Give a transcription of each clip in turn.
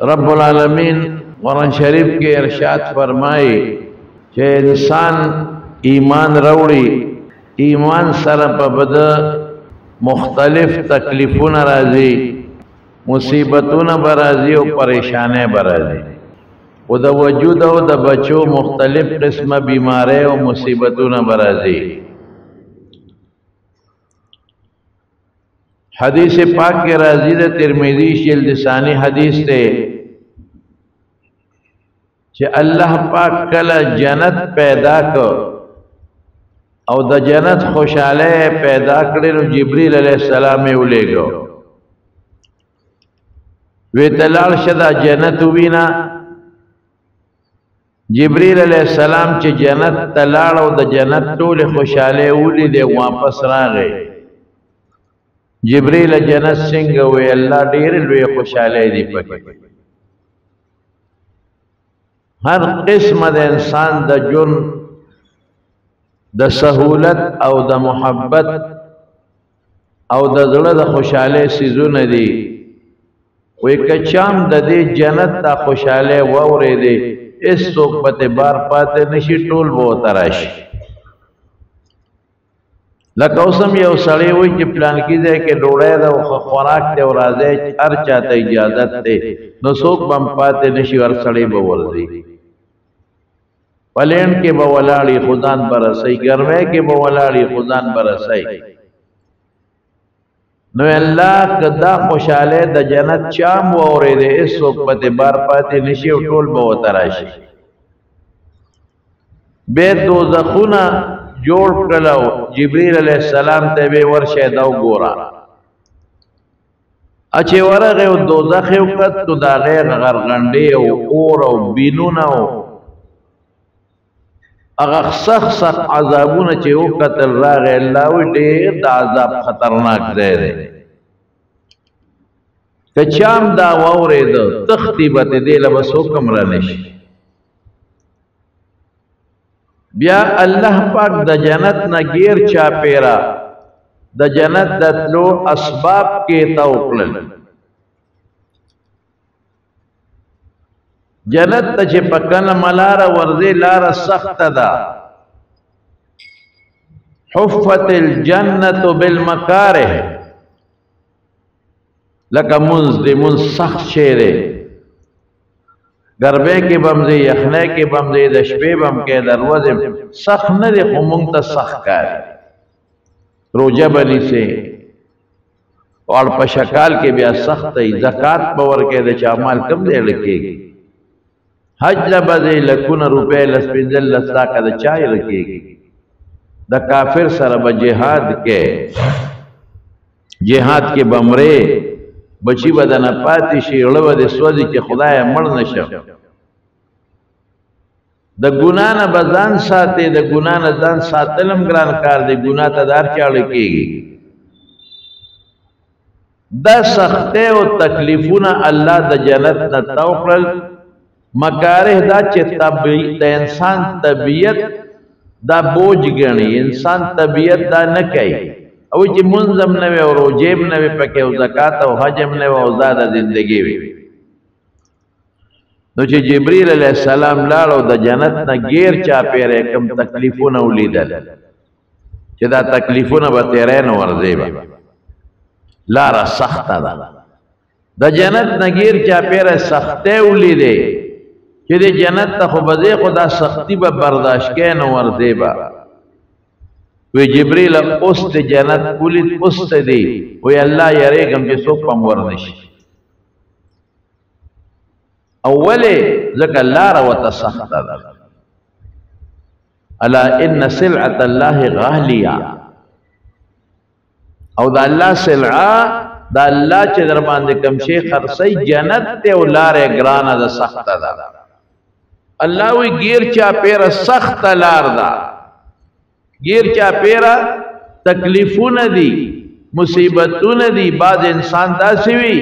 رب العالمین قرآن شریف کے ارشاد فرمائے کہ انسان ایمان روڑی ایمان سر پا بدا مختلف تکلیفون رازی مصیبتون برازی و پریشانے برازی و دا وجود و دا بچو مختلف قسم بیمارے و مصیبتون برازی حدیث پاک کے رازی دا ترمذی جلد ثانی حدیث تے کہ اللہ پاک کلا جنت پیدا کو او دا جنت خوشحالے پیدا کرے نو جبریل علیہ السلام اولے گو وی تلال شدہ جنت وینا جبریل علیہ السلام چی جنت تلال او دا جنت طول خوشحالے اولی دے واپس راغے جبریل جنت سنگوے اللہ دیر لوی خوشحالے دی پکے ہر قسم دا انسان دا جن دا سہولت او دا محبت او دا ذلہ دا خوشحالے سیزون دی وی کچام دا دی جنت دا خوشحالے وورے دی اس صحبت بار پاتے نشی ٹول بہت راشی لکہ اسم یو سڑی ہوئی چی پلان کی دے کہ ڈوڑے دا خوراک تے اور آزے ہر چاہتا اجازت تے نو سوک بم پاتے نشی ور سڑی بول دی پلین کے بولاڑی خدان برسائی گرمے کے بولاڑی خدان برسائی نو اللہ کدا خوشحالے دا جنت چام وورے دے اس صحبت بار پاتے نشی و ٹول بہت راشی بیت دو زخونا جوڑ کلو جبریل علیہ السلام تے بے ورشے دو گورا اچھے ورغے و دوزخی وقت تو دا غیر غرغنڈے و اور و بینونا و اگر سخ سخ عذابون چے او قتل راغے اللہ وی دیر دا عذاب خطرناک دے دے کچام دا وورے دا تختیبت دے لبس حکم رنش بیا اللہ پاک دا جنت نا گیر چا پیرا دا جنت دا تلو اسباب کے توقلل جنت تا چے پکن ملارا ورزے لارا سخت دا حفت الجنت بالمکارہ لکا منز دے منز سخت شیرے گربے کے بمزے یخنے کے بمزے دشپے بم کے دروازے سخت نہ دے خمونگ تا سخت کاری روجہ بنی سے اور پشکال کے بیا سخت ہے زکاة باور کے دے چامال کم دے لکے گی حج لبدے لکون روپے لسپنزل لساکہ دا چائے رکھے گی دا کافر سرب جہاد کے بمرے بچی بدن پاتی شی علو دے سوزی کے خدای مر نشم دا گناہ نا بزان ساتے دا گناہ نا زان ساتلم گران کار دے گناہ تدار چاڑے کی گی دا سختے و تکلیفونا اللہ دا جنت نا توقل مکارہ دا چے دا انسان طبیعت دا بوجھ گنی انسان طبیعت دا نکئی اوی چی منظم نوے اور روجیب نوے پکے و زکاة و حجم نوے و زادہ زندگی وی نو چی جبریل علیہ السلام لالو دا جنت نا گیر چا پیرے کم تکلیفون اولی دل چی دا تکلیفون با تیرین ورزیبا لارا سخت دا جنت نا گیر چا پیرے سختے اولی دے چی دے جنت تا خوبزے خدا سختی با برداشکین ورزیبا وی جبریل است جنت پولیت است دی وی اللہ یریگم جی سوک پم ورنش اولی ذکر اللہ روات سخت دا الا ان سلعت اللہ غالیا او دا اللہ سلعا دا اللہ چی درمان دے کمشی خرسی جنت تے او لارے گرانا دا سخت دا اللہ وی گیر چا پیر سخت لار دا گیر چا پیرا تکلیفون دی مصیبتون دی بعض انسان دا سوی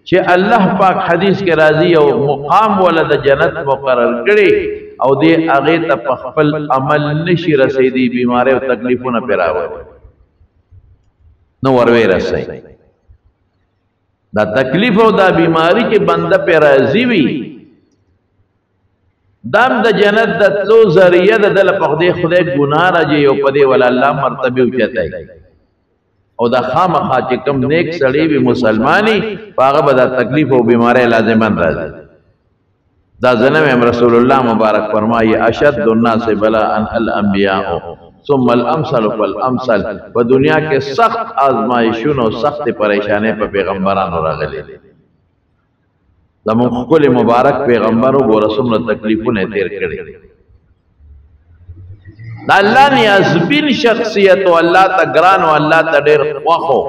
چھے اللہ پاک حدیث کے راضی او مقام ولد جنت مقرر کرے او دے اغیت پخپل عمل نشی رسیدی بیمارے و تکلیفون پیرا ہوئے نو وروے رسائی دا تکلیف او دا بیماری چې بنده پہ راضی وي دام د جنت د تلو ذریعہ د دل پخدے خدای گناہ راجي او پدې ول الله مرتبه اوچتای او دا خامخا چې کم نیک سړی وي مسلمانی هغه به دا تکلیف او بیماری لازمان راځي دا جنم رسول الله مبارک فرمایي اشد الناس بلاء الانبیاء ثم الامثل فالامثل په دنیا کې سخت آزمائشونه او سخت پریشانه په پیغمبرانو راغلي زمون خپل مبارک پیغمبرو ګور څومره تکلیفونه تیر کړي دا الله نیازبین شخصیت او الله ته ګران او الله ته ډېر خوخو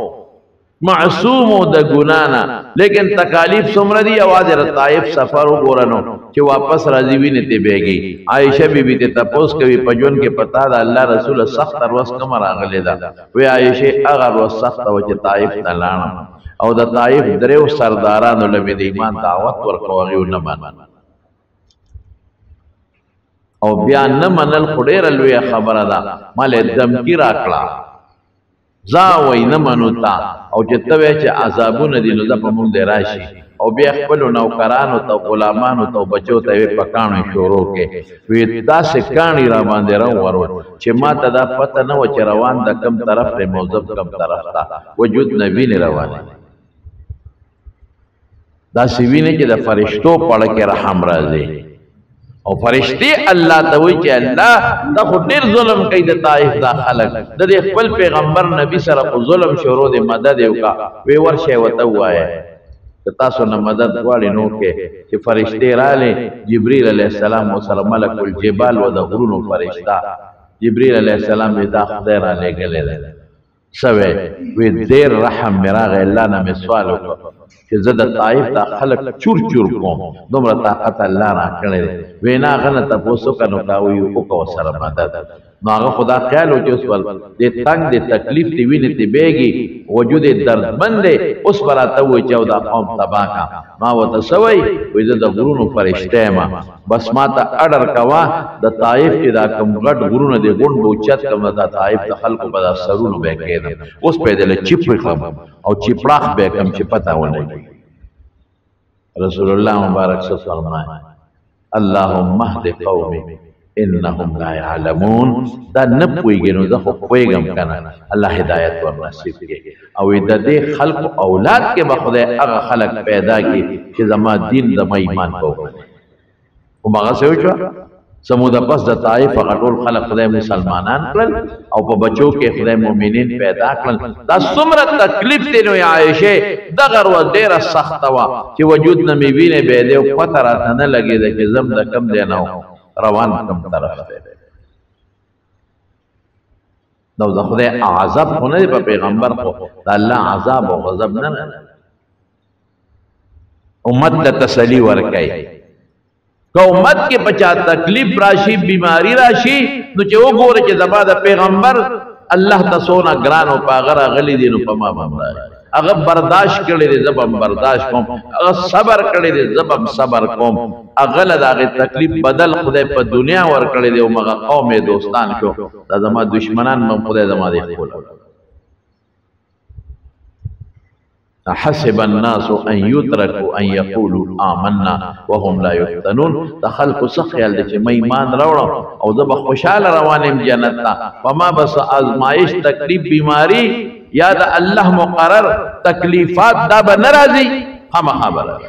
معصوم د ګنانا لیکن تکالیف څومره دي आवाज را طائف سفر وګورنو چې واپس راځي ویني ته بیږي عائشہ بیبي ته تپوس کوي پجون کې پتا دا الله رسول سخت ورځ کوم راغلی دا وی عائشہ هغه ورځ سخت او چې طائف ته لاړم او د طائف دریو سردارانو له د ایمان دعوت ورکوي او نه مان او بیا نه منل خډیر لوی خبره ده مال دمکی راکړه زا وای نه منو تا او چې ته چې عذابونه دي نو د په مونږ راشي او بیا خپل نوکرانو ته غلامانو ته بچو ته پکانو شروع کې وی تاسو کانی را باندې را ورو چې ما ته دا پته نه و چې روان د کم طرف ته موظف کم طرف ته وجود نبی نه روانه دا سوینه چې د فرشتو پړ کې رحم راځي او فرشتي الله ته وی چې الله دا خو ډیر ظلم کوي د طائف دا خلق د خپل پیغمبر نبی سره ظلم شروع د مدد یو کا وی ورشه وته وایي تاسو نه مدد غواړي نو کې چې فرشتي رااله جبريل عليه السلام او سره ملک الجبال و د غرونو فرشتہ جبريل عليه السلام دا خدای را لګلې سوي وی دیر رحم میراغ الله نه سوال وکړه چې زه د طائف ته خلق چور چور کوم دومره طاقت الله را کړی وینا غنه تاسو کنو کاوي او کو سره مدد نو هغه خدا خیال او چې اوس ول د تنگ د تکلیف دی ویني تی بیگی وجود دردمند اوس براته و چې دا قوم تبا کا ما وته سوي وې د غرونو فرشته ما بس ما ته اډر کوا د طائف کې دا کم غټ غرونه دی غون بوچت کم د طائف د خلکو په سرونو به کېدم اوس په دې چیپ کړم او چیپړاخ به کم چې پتا ونه رسول الله مبارک صلی الله علیه وسلم اللهم اهد قومي انهم لا يعلمون دا نه پويږي نو زه خو پويګم کنه الله هدایت ور نصیب کړي او د دې خلق اولاد کې به خدای هغه خلق پیدا کړي چې زما دین د ایمان کوو او هغه څه وشو سمود پس د طائف غټول خلق خدای مسلمانان کړل او په بچو کې خدای مؤمنین پیدا کړل دا څومره تکلیف دی نو عائشه دغه ور ډیره سخت وا چې وجود نه می ویني به دې پته راته نه لګي چې زم د کم دی نو روان کم طرف ته نو د خدای عذاب خو نه په پیغمبر خو د الله عذاب او غضب نه امت ته تسلی ورکړي که امت کې بچا تکلیف راشي بیماری راشي نو چې وګوره چې زما د پیغمبر الله تاسونا ګران او پاغره غلي دي نو په ما باندې هغه برداشت کړي دي زبم برداشت کوم هغه صبر کړي دي زبم صبر کوم هغه لداغه تکلیف بدل خدای په دنیا ور کړي دي او مغه قوم دوستان شو دا زما دشمنان مم خدای زما دي خپل حسب الناس ان يتركوا ان يقولوا آمنا وهم لا يفتنون تخلق سخيال دي چې مې ایمان راوړم او زه خوشاله روانم جنت ته وما بس ازمائش تکلیف بیماری یا د الله مقرر تکلیفات دا به ناراضي هم خبره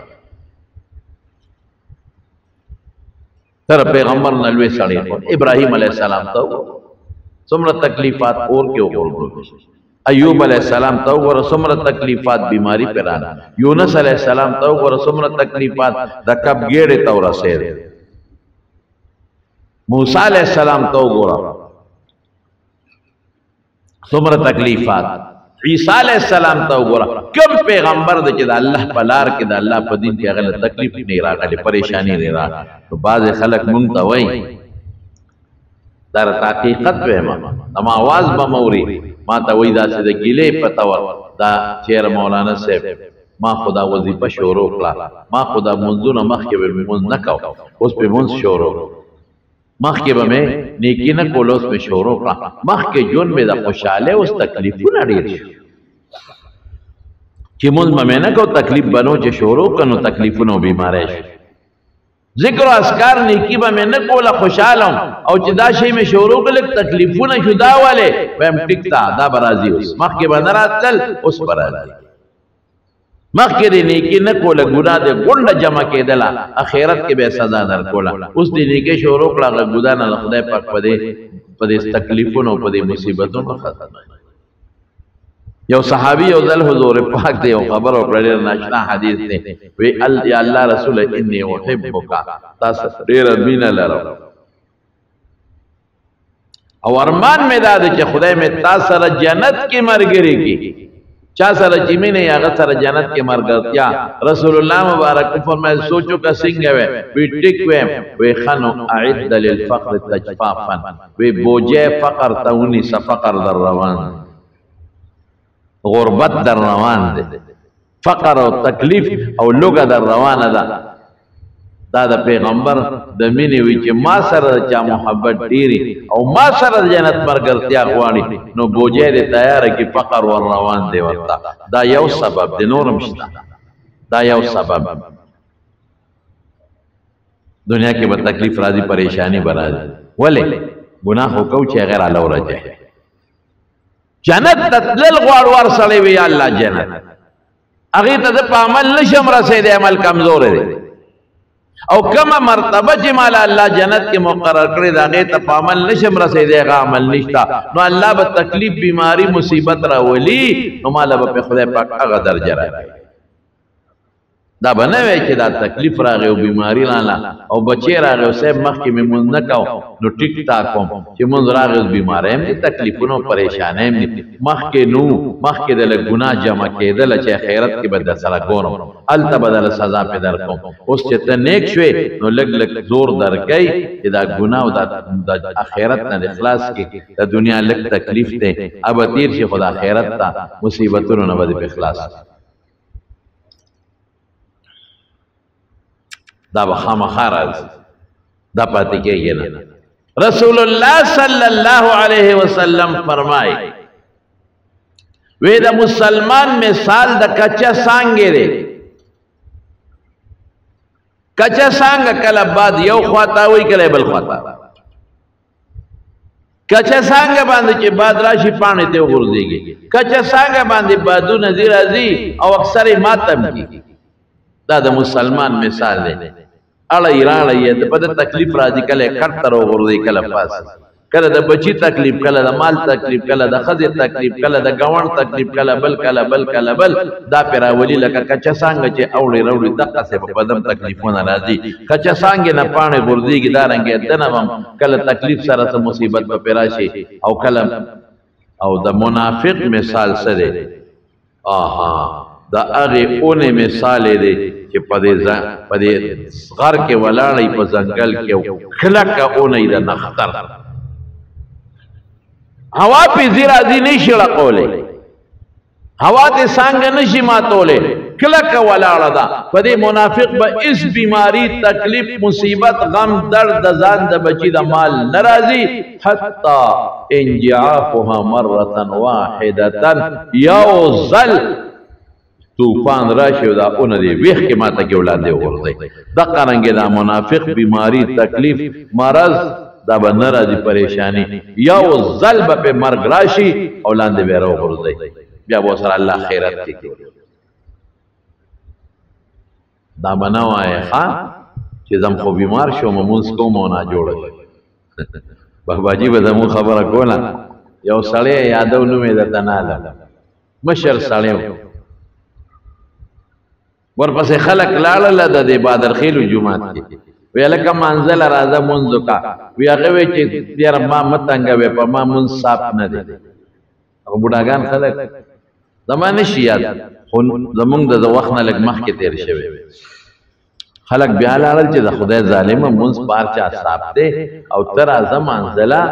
تر پیغمبر نلوي سړی ابراهيم عليه السلام ته څومره تکلیفات اور کې وګورئ ایوب علیہ السلام تو ور سمره تکلیفات بیماری پران یونس علیہ السلام تو ور سمره تکلیفات د کب ګېړې تو رسېد موسی علیہ السلام تو ور سمره تکلیفات عیسی علیہ السلام تو ور کم پیغمبر د چې د الله په لار کې د الله په دین کې غل تکلیف نه راغلي پریشانی نه را تو بعض خلک مونږ ته وایي در حقیقت به ما आवाज بموري ما ته وای دا چې د ګیلې پتا ور دا چیر مولانا صاحب ما خدا وظیفه شروع کړه ما خدا منځونه مخکې به منځ نه کاو اوس په منځ شروع مخکې به مې نیکی نه کول اوس په شروع کړه مخکې جون مې د خوشاله اوس تکلیفونه ډېر چې مونږ به نه کو تکلیف بنو چې شروع کنو تکلیفونو بیماری شي ذکر او اذکار نیکی به نه کوله خوشاله او چې دا شی می شروع کړل تکلیفونه شو دا والے ویم ټیک تا دا برازي اوس مخکې باندې راتل اوس برازي مخکې دې نیکی نه کوله ګناه دې ګونډه جمع کېدله اخرت کې به سزا در کوله اوس دې نیکی شروع کړه ګناه نه خدای پاک په دې تکلیفونو په دې مصیبتونو ختم یو صحابی یو ځل حضور پاک دی او خبر او ډېر ناشنا حدیث دی وی یا الله رسول انی احبک تاسو ډېر مینه لرم او ارمان مې دا دی چې خدای مې تاسو سره جنت کې مرګري کی چا سره چې مینه هغه سره جنت کې مرګرتیا رسول الله مبارک فرمایي سوچو کا څنګه وي ټیک وي خنو اعد للفقر تجفافا وی بوجه فقر تونی سفقر در روان غربت در روان ده فقر او تکلیف او لوګه در روانه ده دا د پیغمبر د مینې وی چې ما سره چا محبت ډیری او ما سره جنت مرګرتیا غواړي نو بوجه دې تیار کی فقر ور روان دی ورته دا یو سبب د نورم شته دا یو سبب دنیا کې به تکلیف راځي پریشانی برازي ولې ګناه وکاو چې غیر الله ورځي جنت تتلل غوار ور سړی وی الله جنت هغه ته په عمل نشم رسید عمل کمزور دی او کما مرتبه چې مال الله جنت کې مقرر کړی دا هغه ته په عمل نشم رسید هغه عمل نشتا نو الله به تکلیف بیماری مصیبت راولي نو مال به خدای پاک هغه درجه راکړي دا بنوي چې دا تکلیف راغی او بیماری لاله او بچی راغی او سب مخ کې مونږ نه کاو نو ټیک تا کوم چې مونږ راغی بیماری هم تکلیفونو پریشانې هم مخ کې نو مخ کې د ګناه جمع کېدل چې خیرت کې بدل سره ګورم الته بدل سزا په در کوم اوس چې ته نیک شوي نو لګ لګ زور درکې چې دا ګناه او د اخرت نه اخلاص کې د دنیا لګ تکلیف ته اب تیر شي خدا خیرت ته مصیبتونو نه بده په اخلاص دا بخامخا راځي دا پاتې کېږي نه رسول الله صلی الله علیه وسلم فرمای وی دا مسلمان مثال د کچا سانګې دی کچا سانګ کله بعد یو خواتا وی کله بل خواتا کچا سانګ باندې چې بعد راشي پانی ته ورځيږي کچا سانګ باندې بادو نذیر ازي او اکثر ماتم کی دا د مسلمان مثال دی اړه ایران یې په تکلیف راځي کله کټ تر ورځي کله پاس کله د بچی تکلیف کله د مال تکلیف کله د خزه تکلیف کله د گاون تکلیف کله بل دا پیراولی لکه کچا څنګه چې اوړي وروړي دغه څه په بدن تکلیفونه راځي کچا څنګه نه پانه ورځيږي دا رنګ دنه کله تکلیف سره مصیبت په پیراشي او کله او د منافق مثال سره آها دا هغه اونې مثال دی چې په دې غر کې ولاړی په ځنګل کې خلک اونې د نختر هوا په زیرا دي نشي لقوله هوا ته څنګه نشي ماتوله خلک ولاړه ده په دې منافق به اس بیماری تکلیف مصیبت غم درد ځان د بچی د مال ناراضي حتا انجعافها مره واحده یوزل طوفان راشي او دا اون دی ویخ کې ماته کې اولاد دی ورځي د قرنګ دا منافق بیماری تکلیف مرض دا بنر دی پریشانی یو ظلب په مرګ راشي اولاد دی ورو ورځي بیا و سره الله خیرت کوي دا بنوای ها چې زم خو بیمار شوم مونږ کوم نه جوړ بابا جی به زمو خبره کوله یو سړی یادو نو مې درته نه مشر سړی ورپسې خلق لاړل د بدر خیلو جمعات کې ویلکه منزل راځه منځ کا وی هغه وی چې تیر ما متنګ وې په ما مون صاحب نه دي او بډاګان خلق زمانه شیات زمونږ د وخت نه لګ مخ کې تیر شوی خلق بیا لاړل چې د خدای ظالم مونږ پار چا صاحب دي او تر اعظم منزله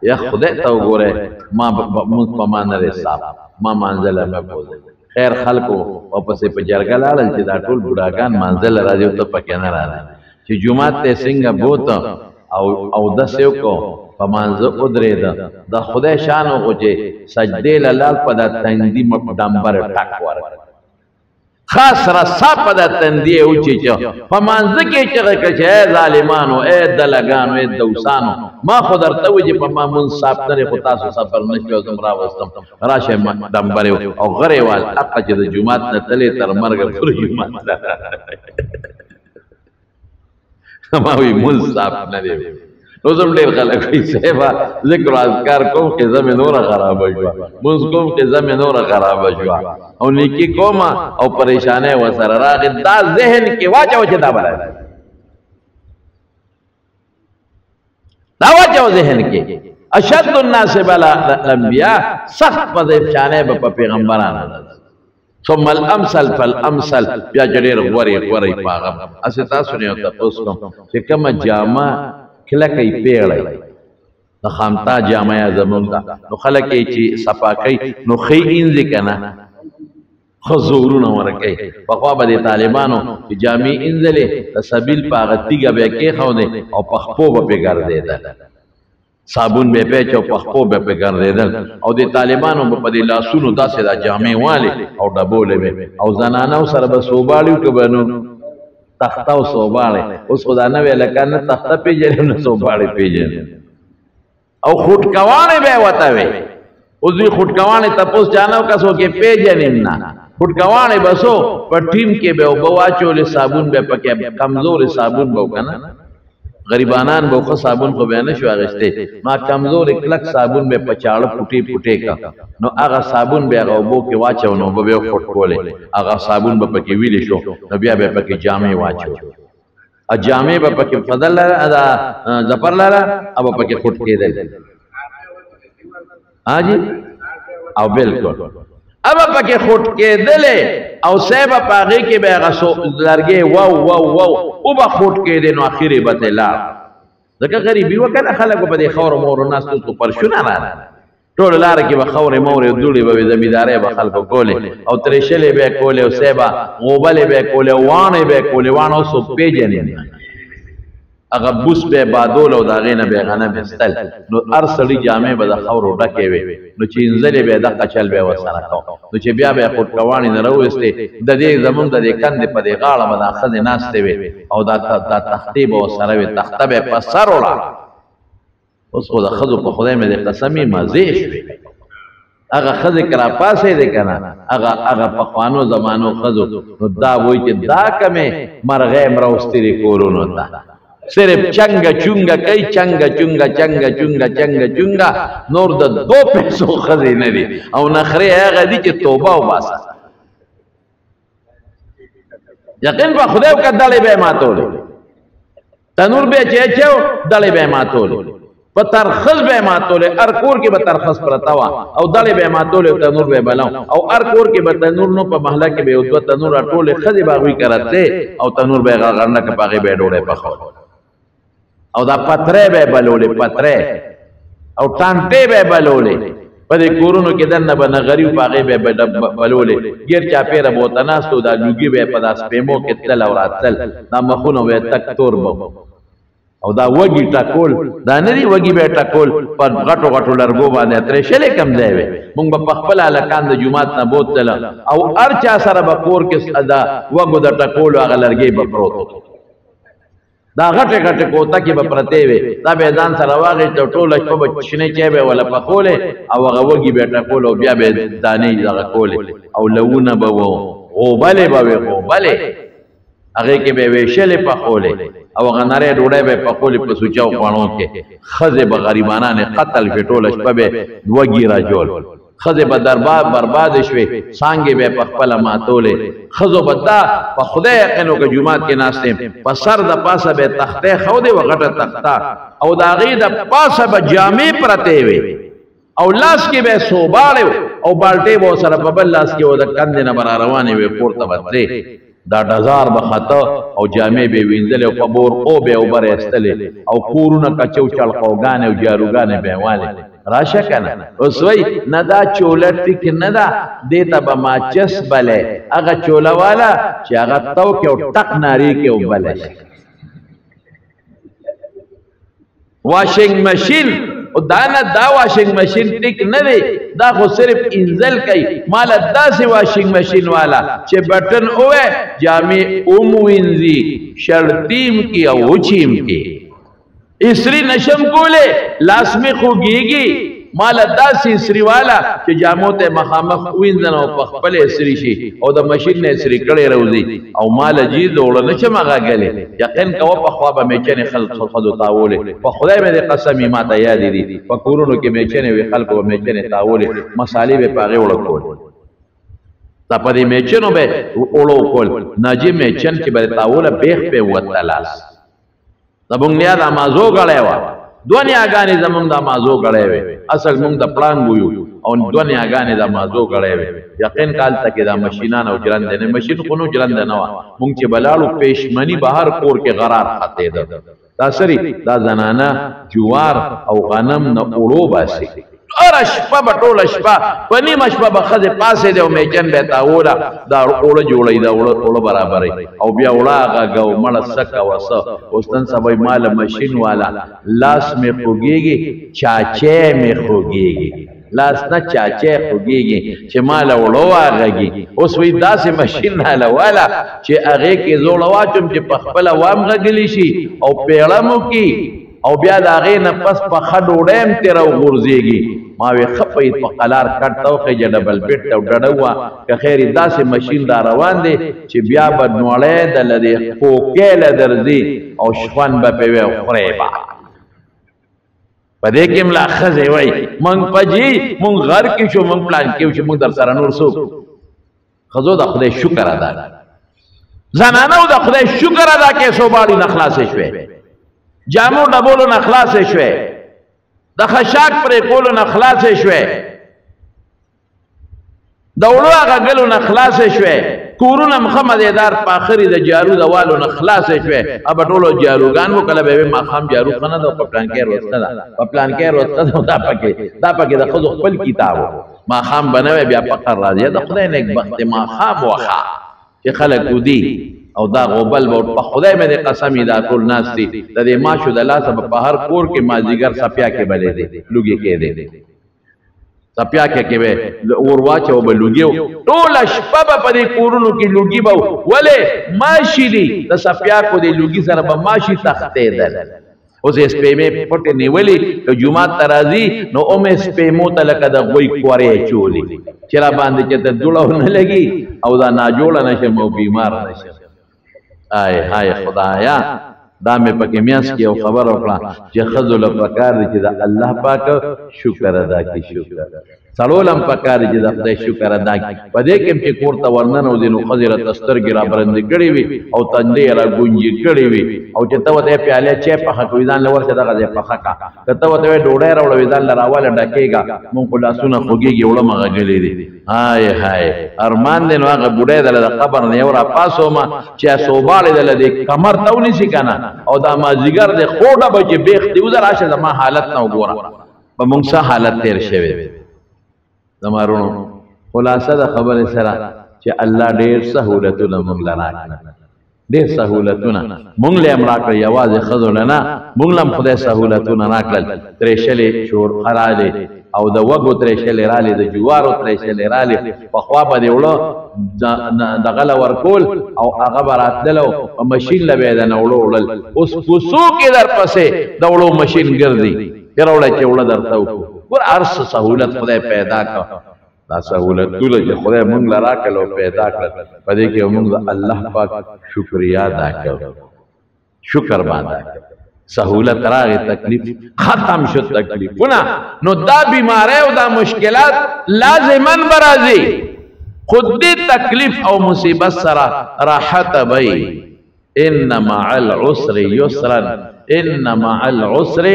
یا خدای ته وګوره ما مونږ په مان لري صاحب ما منزله مې بوزه خیر خلقو او پسې په جرګه لاړل چې دا ټول بډاګان منزل راځي ته پکې نه راځي چې جمعه ته څنګه بوت او د سیو کو په منځ ودرې د خدای شان او چې سجدې لال په د تندې ډمبر ټاک ورک خاص رسا په د تندې وچیچو په منځ کې چغې کړه چې ای ظالمانو ای دلګانو ای دوسانو ما خو درته وایي چې په ما منصاف نه خو تاسو سفر نه شو زم راوستم راشه ډمبرې او غرې وال حق چې د جومات نه تلې تر مرګ پورې جومات ما وی منصاف نه دی نو زم ډېر خلک وایي صاحبه ذکر و اذکار کوم قضه مې نوره خرابه شوه مونځ کوم قضه مې نوره خرابه شوه او نیکي کوم او پریشانۍ ورسره راغې دا ذهن کې واچوه چې دا به راځي دا واچوه ذهن کې اشد الناس بلا الانبیاء سخت پریشانۍ به په پیغمبرانو ثم الامثل فالامثل بیا چې ډېر غورې په هغه هسې تاسو نه یو تپوس کوم چې کومه جامه کلکې پیړی د خامتا جامه زمونږ ده نو خلک یې چې صفا کوي نو ښې انځي که نه ښه زورونه ورکوي پخوا به د طالبانو چې جامې انځلې د سبیل په هغه تیږه به یې کېښودې او په خپو به پرې ګرځېدل صابون به یې پیچ او په خپو به پرې ګرځېدل او د طالبانو به په دې لاسونو داسې دا جامې والې او ډبولې به او زنانو سره به سوباړي که به نو تخته او سوباړې اوس خو دا نوې لکه نه تخته پېژنې نه سوباړې پېژنې او خوټکواڼې به یې ورته وې اوس دوی خوټکواڼې تپوس چا نه وکړه څوک یې پېژنې نه خوټکواڼې به څو په ټیم کې به اوبه واچولې صابون به پکې کمزورې صابون به که نه غریبانان به ښه صابون خو به نه شو اخیستی ما کمزورې کلک صابون به په چاړه پوټې که نو هغه صابون به هغه اوبو کې واچو نو اوبه به یې خوټکولې هغه صابون به پکې ویلې شو نو بیا به پکې جامې واچو جامې به پکې فضل لره دا ظفر لره او به پکې خوټ کېدل ها جی او بالکل اب پکې خوټ کېدلې او صاحب په هغې کې به هغه لرګې واو او به خوټ کېدې نو اخرې به ترې لاړ ځکه غریبي وه که نه خلکو په دې خاورو مورو ناستو تو پرشونه راغله ټوله لاره کې به خورې مورې دوړې به وې زمیندارۍ به خلکو کولې او ترېشلې به یې کولې او صاحبه غوبلې به یې کولې او واڼې به یې کولې واڼه اوس څوک پېژنې هغه بوس به یې بادول او د هغې نه به یې غنم ایستل نو هر سړي جامې به د خاورو ډکې وې نو چې انځلې به یې دقه چل به یې ورسره کو نو چې بیا به یې خوټکواڼې نه راویستې د دې زمونږ د دې کندې په دې غاړه به دا ښځې ناستې وې او دا تختې به ورسره وې تخته به یې په سر وړه اوس خو د ښځو په خدای مې د قسمې مزې شوې هغه ښځې که راپاڅېدې که نه هغه پخوانو زمانو ښځو نو دا وایي چې دا کمې مرغۍ مراوستلې کورونو ته صرف چنگا چونگا کئی چنگا چونگا چنگا چونگا چنگا چونگا نور د دو پیسو خزی ندی او نخری هغه دی چې توبه و باسا یقین پا خدایو که دلی بے ماتولی تنور بے چیچو دلی بے ماتولی پا ترخص بے ماتولی ارکور کی با ترخص پرتاوا او دلی بے ماتولی و تنور بے بلاو او ارکور کی با تنور نو پا محلہ کی بے ادو تنور اٹولی خزی باغوی کرتے او تنور بے غرنه که پاگی بے ڈوڑے پخور او دا پتره به بلولی پتره او تانته به بلولی پا دی کورونو که دن با نغریو پاقی به بلولی گیر چاپیر بوتناستو دا لوگی به پا دا سپیمو که تل او راتل دا مخونو به تک تور بو او دا وگی ٹکول دا ندی وگی به ٹکول پا غٹو غٹو لرگو بانده ترشلی کم دیوی مونگ با پخپل علکان دا جماعت نبوت تل او ارچا سر با کور کس دا وگو دا ټکول آغا لرگی با پروتو دا غټه غټه کوته کې به پرته وي دا به ځان سره واغې ته ټوله شپه به شنې چای به ولا پخولې او هغه وږي به ټکول او بیا به دانې دغه کولې او لونه به و غوبلې به وي غوبلې هغې کې به ویشلې پخولې او هغه نرۍ ډوډۍ به پخولې په سوچاو خوړو کې ښځې به غریبانانې قتل کړې ټوله شپه به وږي راجول خزه به برباد شوي سانګې به په خپله ماتولې ښځو به دا په خدای یقین وکړه جومات کې ناستې په سر د پاسه به تختې ښودې وه غټه تخته او د هغې د پاسه به جامې پرتې وې او لاس کې به سوباړې او بالټې به ورسره په بل لاس کې و د کندې نه به را روانې وې کور ته به تلې دا ډزار به خطه او جامې به یې وینځلې او په بورقو به یې اوبه را ایستلې او کورونه کچو چړقوګانې او جاروګانې به یې والې راشه کنه اوس وای نه دا چوله ټیک نه ده دې ته به ماچس بلې هغه چوله والا چې هغه تو کې او ټک ناري کې وبلې واشنګ ماشین او دانا دا واشنگ مشین ټیک نه دی دا خو صرف انزل کوي مال داسې واشنگ مشین والا چې بٹن اوه جامع اوم وینځي شرطیم کی او وچیم کی اسری نشم کوله لاس می خوږیږي مال داسې اسری والا چې جامو ته مخامخ وینځنه او په خپل اسری شي او د ماشین نه اسری کړي روزي او مال جی دوړ نه چې ماغه غلې یقین کوه په خوا به میچنه خلق خود تاوله په خدای مې قسم ما ته یاد دي په کورونو کې میچنه وی خلق او میچنه تاوله مصالې به پاغه وړ کول تا په دې میچنو به وړو کول ناجی میچن کې به تاوله بیخ په وتلاس د بونګیا د مازو غړې وا دونیا غانې زمونږ د مازو غړې وي اصل مونږ د پلان ویو او دونیا غانې د مازو غړې وي یقین کال تک د ماشینان او جرند نه ماشین خونو جرند نه وا مونږ چې بلالو پېشمنی بهر کور کې غرار خاطه ده دا سری دا زنانا جوار او غنم نه اورو باسي اور شپه بټول شپه پنی مشپه بخزه پاسه دی او میچن به تاوله دا اوړه جوړی دا اوړه برابرې او بیا وړاغه غو مړ سکه وس اوستن سبای مال ماشین والا لاس می خوږیږي چاچه می خوږیږي لاس نه چاچه خوږیږي چې مال وړو واغږي اوس وی داسې ماشین نه والا چې هغه کې زوړ واچم چې په خپل وام غږلی شي او پیړمو کې او بیا دا غې نه پس په خډوډم تیر او غورځيږي ما وی خپې په قلار کټو کې جډبل بیٹ او ډډوا که خیر داسې ماشین دا روان دي چې بیا بدنوړې د لدی کوکې لدرځي او شخوان به په خریبا پدې کې ملاخذ وای مونږ پجی مونږ غر کې شو مونږ پلان کې شو مونږ در سره نور سو خزو د خدای شکر ادا زنانو د خدای شکر ادا کې سو باندې نخلاص شوي جامو ډبولو نخلاص شوي د خشاک پر کولو نخلاص شوي دولو هغه غلو نخلاص شوي کورونه محمدیدار په اخري د جارو د والو نخلاص شوي اب ټولو جاروګان مو کله به ما خام جارو خنه د پلان کې وروسته دا په پلان کې وروسته دا پکې د خود خپل کتاب ما خام بنوي بیا فقر راځي د خدای نیک بخت ما خام وخا چې خلک ودي او دا غوبل په خدای مې قسم دا ټول ناس دي د دې ماشو د لاسه په هر کور کې مازیګر سپیا کې بلې دي لوګي کې دي سپیا کې به اور واچو به لوګيو ټول شپه په دې کورونو کې لوګي به ولې ماشي دي د سپیا کو دې لوګي سره به ماشي تختې ده اوس سپېمې پټې نیولې ته جمعه ترازی نو اومې سپېمو ته لکه د غوي کورې چولې چې را باندې چې ته جوړو نه لګي او دا ناجوړه نشم او بیمار نشم آی هاي خدایا دا مې پکې میاس کې او خبر وکړه چې خذل پکار دي چې د الله پاک شکر ادا کی شکر څلولم پکار دي چې د خدای شکر ادا کی پدې کې چې کوړه ورننه او دینو خزره تسترګي را برند کړي وي او تندې را ګونجي کړي وي او چې ته وته پیاله چې په حق ویدان لور څه دغه په حقا ته وته ډوډۍ راوړ ویدان لراواله ډکېګا مونږ په لاسونه خوږيږي وړه مغلې دي هاي هاي ارمان دې نو هغه بډای د قبر نه ور پاسو ما چې صوباله د کمر تاونی شي کنه او دا مازیګر د خوډه بچ بیخ دی وزر راشه زما حالت نه وګوره په مونږ سره حالت تیر شوی زمارونو خلاصه د خبره سره چې الله ډېر سہولتونه مونږ لراکړه ډېر سہولتونه مونږ له امراکړه یوازې خذلنا مونږ لم خدای سہولتونه راکړل ترشلې شور خراله او د وګو ترشلې رااله د جوارو ترشلې رااله په خوا باندې وړو د غل ورکول او هغه براتلو ماشين لبه د نوړو وړل اوس کوسو کې در پسې د وړو ماشين ګرځي پیروړه چې وړه درته ور ارس سہولت خدای پیدا کړ دا سہولت ټول چې خدای مونږ لرا کړو پیدا کړ پدې کې مونږ الله پاک شکریا ادا کړو شکر باندې سہولت راغی تکلیف ختم شو تکلیفونه نو دا بیماری او دا مشکلات لازمن برازي خود دې تکلیف او مصیبت سره راحت وي ان مع العسر يسرا ان مع العسر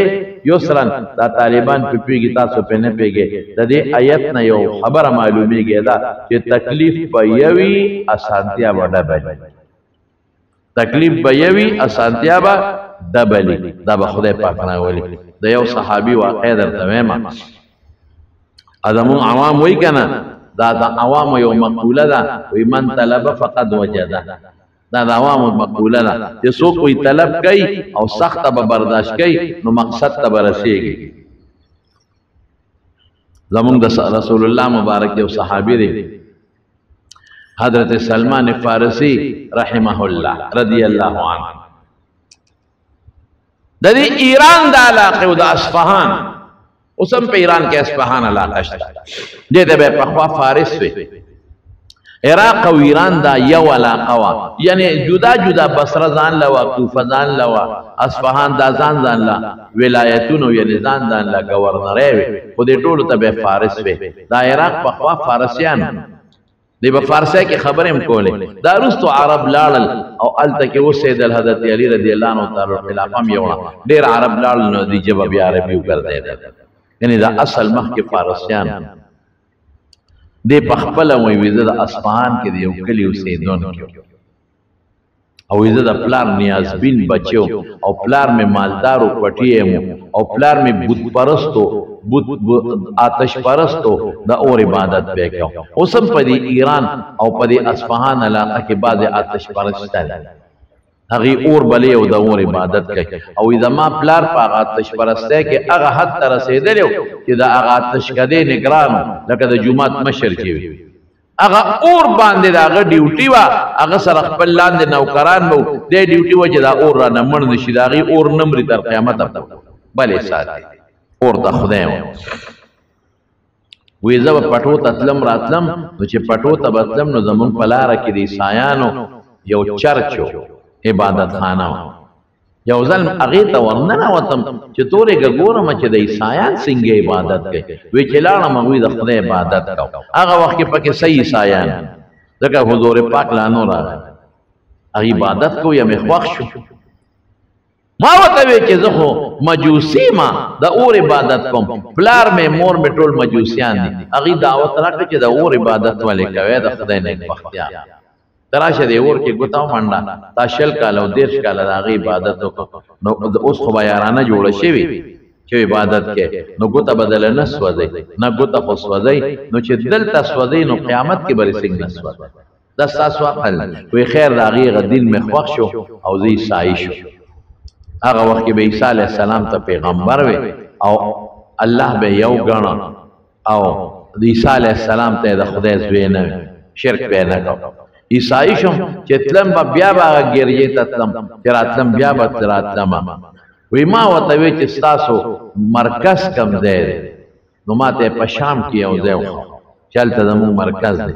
یسرا دا طالبان په پیږي تاسو په نه پیږي د دې آیت نه یو خبره معلومیږي دا چې تکلیف په یوي اسانتیا وډه بلی تکلیف په یوي اسانتیا به دبلی دا به خدای پاک نه ولي د یو صحابي واقع درته وایم ادمو عوام وای کنه دا د عوام یو مقوله ده وی من طلب فقد وجد دا د عوامو مقوله ده چې څوک کوئی طلب کوي او سخت به برداشت کوي نو مقصد ته برسېږي زمونږ د رسول الله مبارک یو صحابي دی حضرت سلمان فارسی رحمه الله رضی الله عنه د دې ایران د علاقه او د اصفهان اوسم په ایران کې اصفهان علاقه شته دې ته په خوا فارس وي عراق او ایران دا یو علاقه وا یعنی جدا جدا بصره ځان لوا کوفه ځان لوا اصفهان دا ځان لا ولایتونو یعنی ځان لا گورنرې وي خو دې ټولو ته به فارس وي دا عراق په خوا فارسیان دی په فارسی کې خبرې هم کولې دا وروستو عرب لاړل او هلته کې اوسېدل حضرت علي رضی الله عنه تعالی خلافه هم یو ډېر عرب لاړل نو دې ژبه بیا عربي وګرځېدل یعنی دا اصل مخکې فارسیان دې په خپله وایي زه د اصفهان کې د یو کلي اوسېدونکی او زه د پلار نیازبین بچو او پلار مې مالدارو پټی او پلار مې بت پرستو آتش پرستو د اور عبادت به کو اوسم په دې ایران او په دې اصفهان علاقه کې بعض آتش پرستان هغه اور بلې او د اور عبادت کوي او اذا ما پلار په آتش پرسته کې هغه حد تر رسیدلی چې دا هغه آتش کده نگران لکه د جمعات مشر کې وي هغه اور باندې داغه ډیوټي وا هغه سره خپل لاندې نوکران وو د ډیوټي وجه دا اور را نه مړ نشي دا غي اور نمرې تر قیامت بلې ساتي اور د خدای وې زب پټو تتلم راتلم نو چې پټو ته بتلم نو زمون پلار کې دي سایانو یو چرچو عبادت خانه یو ځل هغه ته ورننه وتم چې تورې ګورم چې د عیسایان څنګه عبادت کوي وی چې لاړم هغوی د خدای عبادت کو هغه وخت کې پکې صحیح عیسایان ځکه حضور پاک لا نو راغی هغه عبادت کو یا مې خوښ شو ما ورته وی چې زه خو مجوسي ما د اور عبادت کوم پلار مې مور مې ټول مجوسیان دي هغه دعوت راکړه چې د اور عبادت ولې کوي د خدای نه بختیار تراشه دی اور کې ګوتاو منډه تا شل کال او دیرش کال د هغې عبادت وکړو نو اوس خو به یارانه جوړه شوې چې عبادت کې نو ګوته بدله نه سوځئ نه ګوته خو سوځئ نو چې دلته سوځئ نو قیامت کې به څنګه نه سوځئ دا ستاسو عقل وی خیر د هغې دین مې خوښ شو او زه عیسایي شو هغه وخت کې به عیسی علیه السلام ته پیغمبر وي او الله به یو ګڼه او د عیسی علیه السلام ته د خدای زوی نه شرک به نه کوو عیسائی شم چې تلم به بیا به هغه ګریجې ته تلم چې راتلم بیا به راتلم وی ما ورته وی چې ستاسو مرکز کم ځای دی نو ما ته په شام کې یو ځای وښود چې هلته زموږ مرکز دی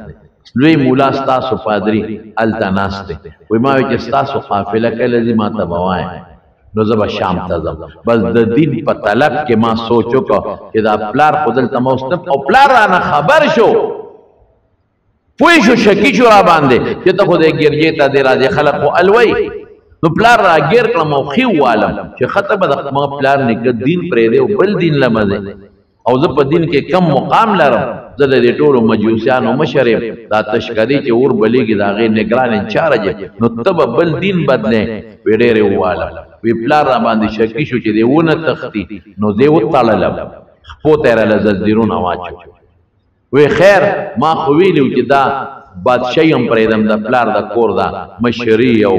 لوی مولا ستاسو پادري هلته ناست دی وی ما وی چې ستاسو قافله کله ځي ما ته به وایه نو زه به شام ته ځم بس د دین په طلب کې ما سوچ وکړ چې دا پلار خو دلته موستم او پلار رانه خبر شو پوی شو شکی شو را باندې چې ته خو د ګرجې ته دی راځې خلک خو الوی نو پلار را ګیر کړم او ښي ووالم چې ښه به د پلار نیکه دین پرېږدی او بل دین له مزې او زه په دین کې کم مقام لرم زه د دې ټولو مجوسیانو مشر یم دا تشکدي چې اور بلیږي د هغې نګران انچارج نو ته به بل دین بدلې وی ډېرې ووالم وی پلار را باندې شکی شو چې دی ونه تختی نو دی وتړلم خپو ته یې راله زنځیرونه واچو وی خیر ما خو ویلو چې دا بادشاهي هم پرېږدم د پلار د کور دا مشري او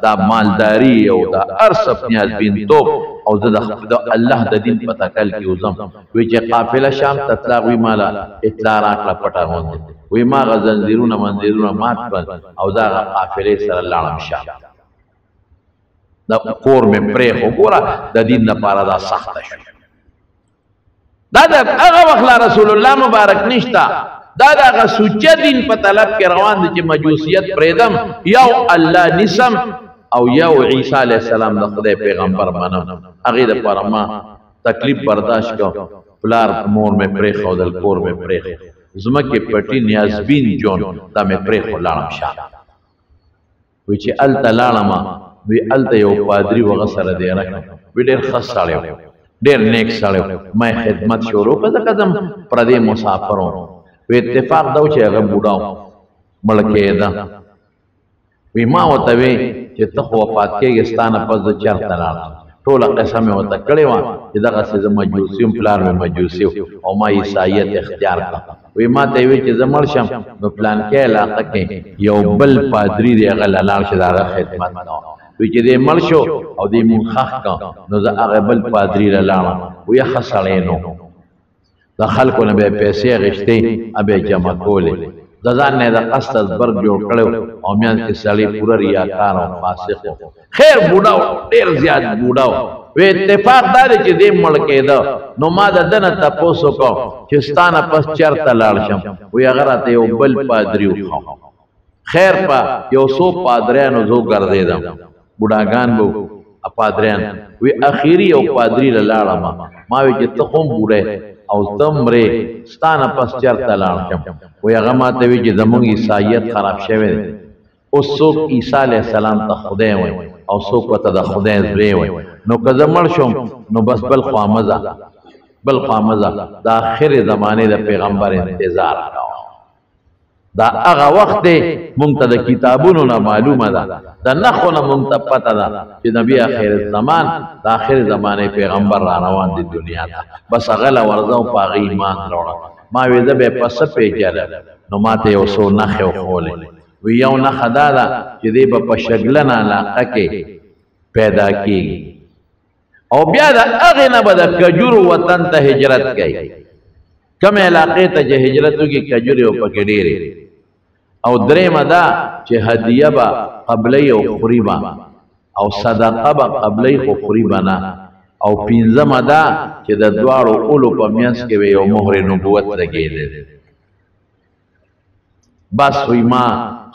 دا مالداري او دا هر څه نیازبینتوب او زه د الله د دین په تکل کې وځم وی چې قافله شام ته تله وی ماله اطلاع راکړه پټه غوندې وی ما هغه زنځیرونه منځیرونه مات کړل او دا هغه قافلې سره لاړم شام د کور مې پرېښو ګوره د دین لپاره دا سخته شو دا د هغه وخت لا رسول الله مبارک نشته دا د هغه سوچه دین په طلب کې روان دي چې مجوسیت پرېږدم یو الله نیسم او یو عیسی علیه السلام د خدای پیغمبر منم هغې دپاره ما تکلیف برداشت کو پلار مور مې پرېښودل کور مې پرېښود ځمکې پټي نیازبین جون دا مې پرېښو لاړم شام وی چې هلته لاړمه وی هلته یو پادري وغه سره دیره کړم وی ډېر ښه سړی و ډېر نیک سړی ما خدمت شروع کړه ځکه زه پردی مسافر وم وی اتفاق دا و چې هغه بوډا و مړ کېده وی ما ورته وی چې ته خو وفات کېږې ستا نه پس زه چېرته لاړم ټوله قصه مې ورته کړې وه چې دغسې زه مجوسي وم پلار مې مجوسي و او ما عیسایت اختیار کړه وی ما ته یې وی چې زه مړ شم نو پلانکې علاقه کې یو بل پادري دی هغه له لاړ چې د هغه خدمت کوه وی چې دی مړ شو او دی مونږ ښخ کړه نو زه هغه بل پادري له لاړم وی ښه سړی نو د خلکو نه به پیسې غشتې ابه جمع کولې د ځان نه د قصد برګ جوړ کړو او میان کې سړی پورا ریاکار او فاسق خیر بوډاو ډیر زیات بوډاو وی اتفاق دار چې دې مړ کېده نو ما د دنه تاسو کو چې ستانه پس چرته لاړ شم وی هغه راته یو بل پادری وخو خیر په یو سو پادریانو زو ګرځیدم بوډاګان وو پادریان وی اخیری یو پادری لاړم ما وی چې ته هم بوډه او تمره ستانه پس چرته لاړ شم وی هغه ماته وی چې زموږ عیسایت خراب شوی او څوک عیسی علیه السلام ته خدای وای او څوک ته د خدای زوی وای نو که زه مړ شم نو بس بل خوا مزه د آخر زمانه د پیغمبر انتظار دا هغه وخت مونږ ته د کتابونو نه معلومه ده د نخو نه مونږ ته پته ده چې نبی آخر الزمان د آخر زمانه پیغمبر را روان دي دنیا ته بس هغه له ورځو په هغه ایمان راوړه ما وی زه به پس پیژنم نو ماته یو څو نښې وښولې وی یو نښه دا ده چې دی به په شګلنه علاقه کې پیدا کېږي او بیا د هغې نه به د کجورو وطن ته هجرت کوي کمې علاقې ته چې هجرت وکړي کجورې به پکې ډېرې او درېیمه دا چې هدیه به قبلۍ او خوري به او صدقه به قبلۍ خو خوري به نه او پنځمه دا چې د دواړو اولو په منځ کې به یو مهر نبوت لګېدی بس وی ما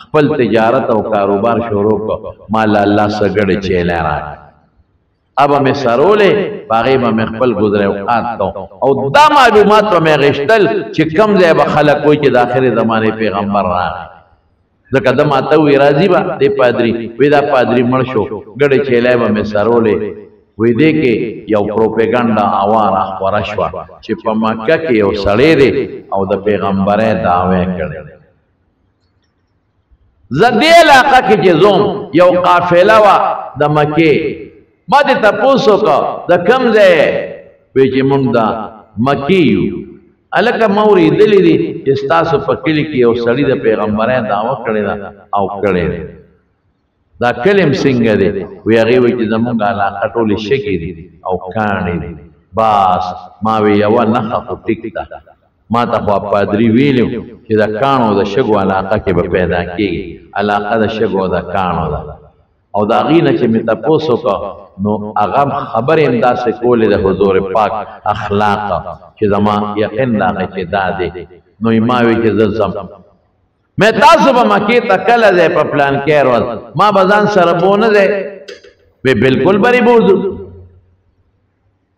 خپل تجارت او کاروبار شروع کو ما الله سګړې چیلې راځي ابا مې سرولې باغې به مې خپل گزره اوقات کو او دا معلومات به مې غشتل چې کم ځای به خلک وایي چې د آخرې زمانې پیغمبر راغی ځکه ده ماته وی راځي به دې پادري وی دا پادري مړ شو ګړې چیلې به مې سرولې وی دې کې یو پروپیګانډا اواره خپره شوه چې په مکه کې یو سړی دی او د پیغمبرۍ دعوی کړی زه دې علاقه کې چې ځوم یو قافله وه د مکې ما دې تپوس وکړه د کوم ځای وی چې موږ د مکې یو هلکه ما اورېدلي دي چې ستاسو په کلي کې یو سړي د پیغمبرۍ دعوه کړې ده او کړی دی دا کلم څنګه دی وی هغې وایي چې زموږ علاقه ټولې شګې دي او کاڼې دي بس ما وی یوه نښه خو ټیک ده ما ته خو پادري ویلي چې د کاڼو د شګو علاقه کې به پیدا کېږي علاقه د شګو د کاڼو ده او د هغې نه چې مې تپوس وکړه نو هغه خبرې هم داسې کولې د حضور پاک اخلاق چې زما یقین راغی چې دا دی نو ما وی چې زه ځم مې تاسو به مکې ته کله ځئ په پلان کې ورځ ما به ځان سره بونه دی وی بالکل بری بوځو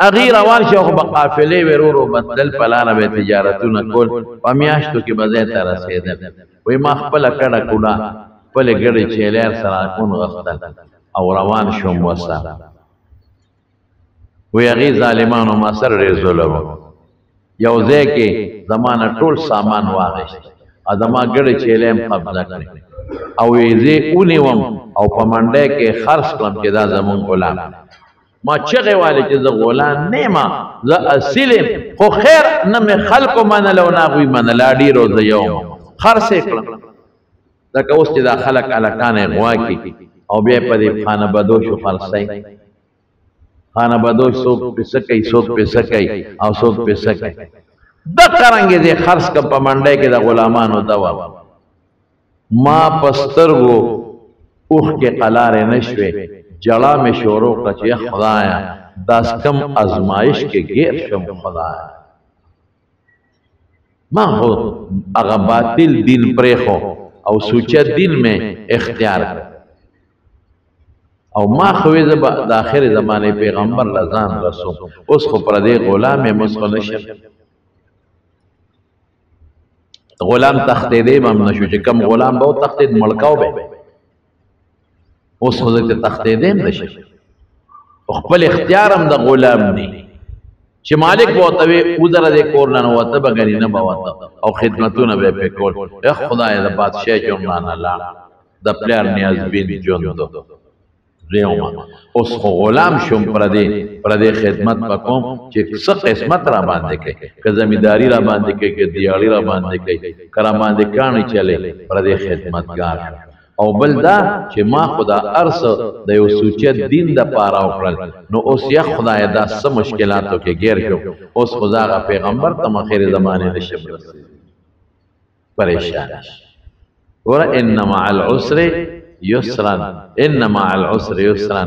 هغې روان شو خو به قافلې وې ورو ورو بدل په لاره به تجارتونه کول په میاشتو کې به ځای ته رسېدل وی ما خپله کډه کوډه خپلې ګډې چیلیر سره ونغښتل او روان شوم وسه وی هغې ظالمانو ما سره ډېر ظلم یو ځای کې زما نه ټول سامان واخیست او زما ګډې چیلې هم قبضه کړې او یې زه ونیوم او په منډۍ کې خرڅ کړم چې دا زمونږ غلام ما چغې والې چې زه غلام نه یم زه اصیل یم خو خیر نه مې خلکو منله او نه هغوی منله ډېرو زه یو خرڅ یې کړم لکه اوس چې دا خلک هلکان یې غوا کړي او بیا په دې خانه بدوشو خرڅی خانه بدوش څوک پیسه کوي څوک پیسه کوي او څوک پیسه کوي دغه رنګې دې خرڅ کړم په منډۍ کې د غلامانو دوا ما په سترګو اوښکې قلارې نه شوې جړا مې شروع کړه چې خدایه داس کم ازمایش کې ګیر شم خدایه ما خو هغه باطل دین پرېښو او سوچه دین مې اختیار کړ او ما خو زه به د آخرې زمانې پیغمبر له ځان رسوم اوس خو پردی غلام یم اوس خو نشم غلام تښتېدی به هم نه شو چې کوم غلام به وتښتېد مړکاو به اوس خو زه ته تښتېدی هم نه شم خپل اختیار هم د غلام دی چې مالک به ورته وي وزره دې کور نه نوته به ګنې نه به وته او خدمتونه به یې پرې کول خدایه د بادشاه ژوند رانه لاړ د پلار نیازبین ژوند ریوما اوس خو غلام شم پردې خدمت وکوم چې څه قسمت را باندې کوي که زمینداري را باندې کوي که دیاړي را باندې کوي که را باندې کاڼي چلې پردې خدمتګار او بل دا چې ما خدا ارس د یو سوچت دین د پاره وکړل نو اوس یا خدای دا سم مشکلاتو کې غیر شو اوس خداغه پیغمبر ته اخر زمانه نشم پریشان ور ان مع العسر یسرا ان مع العسر یسرا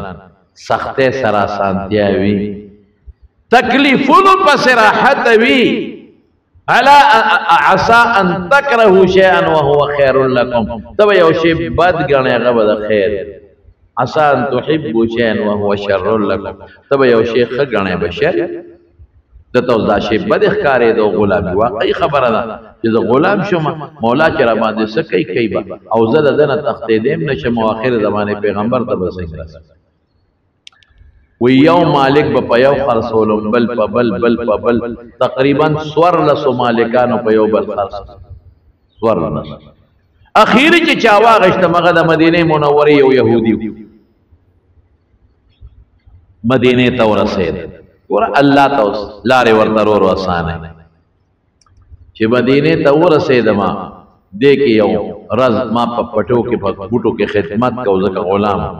سخته سرا سانتیا وی تکلیفونو پس راحت وی علا عسى ان تكرهوا شيئا وهو خير لكم تبا یو شی بد غنه غبد خیر عسى ان تحبوا شيئا وهو شر لكم تبا یو شی خ غنه بشر دته دا شی بد ښکارې دو غلام واقعي خبره ده چې غلام شوم مولا چې را باندې سکی کیبا او زه دنه تختې دیم نشم اخر زمانه پیغمبر ته بسنګ وی یو مالک په یو خرصولم بل په بل تقریبا سور لسو مالکانو په یو بل خرص سور لس اخیری چې چاوا غشت مغه د مدینه منوره یو يهودي مدینه ته ورسید ور الله توس لارې ورته ورو اسانه چې مدینه ته ورسید ما دې کې یو رز ما په پټو کې په بوټو کې خدمت کو ځکه غلام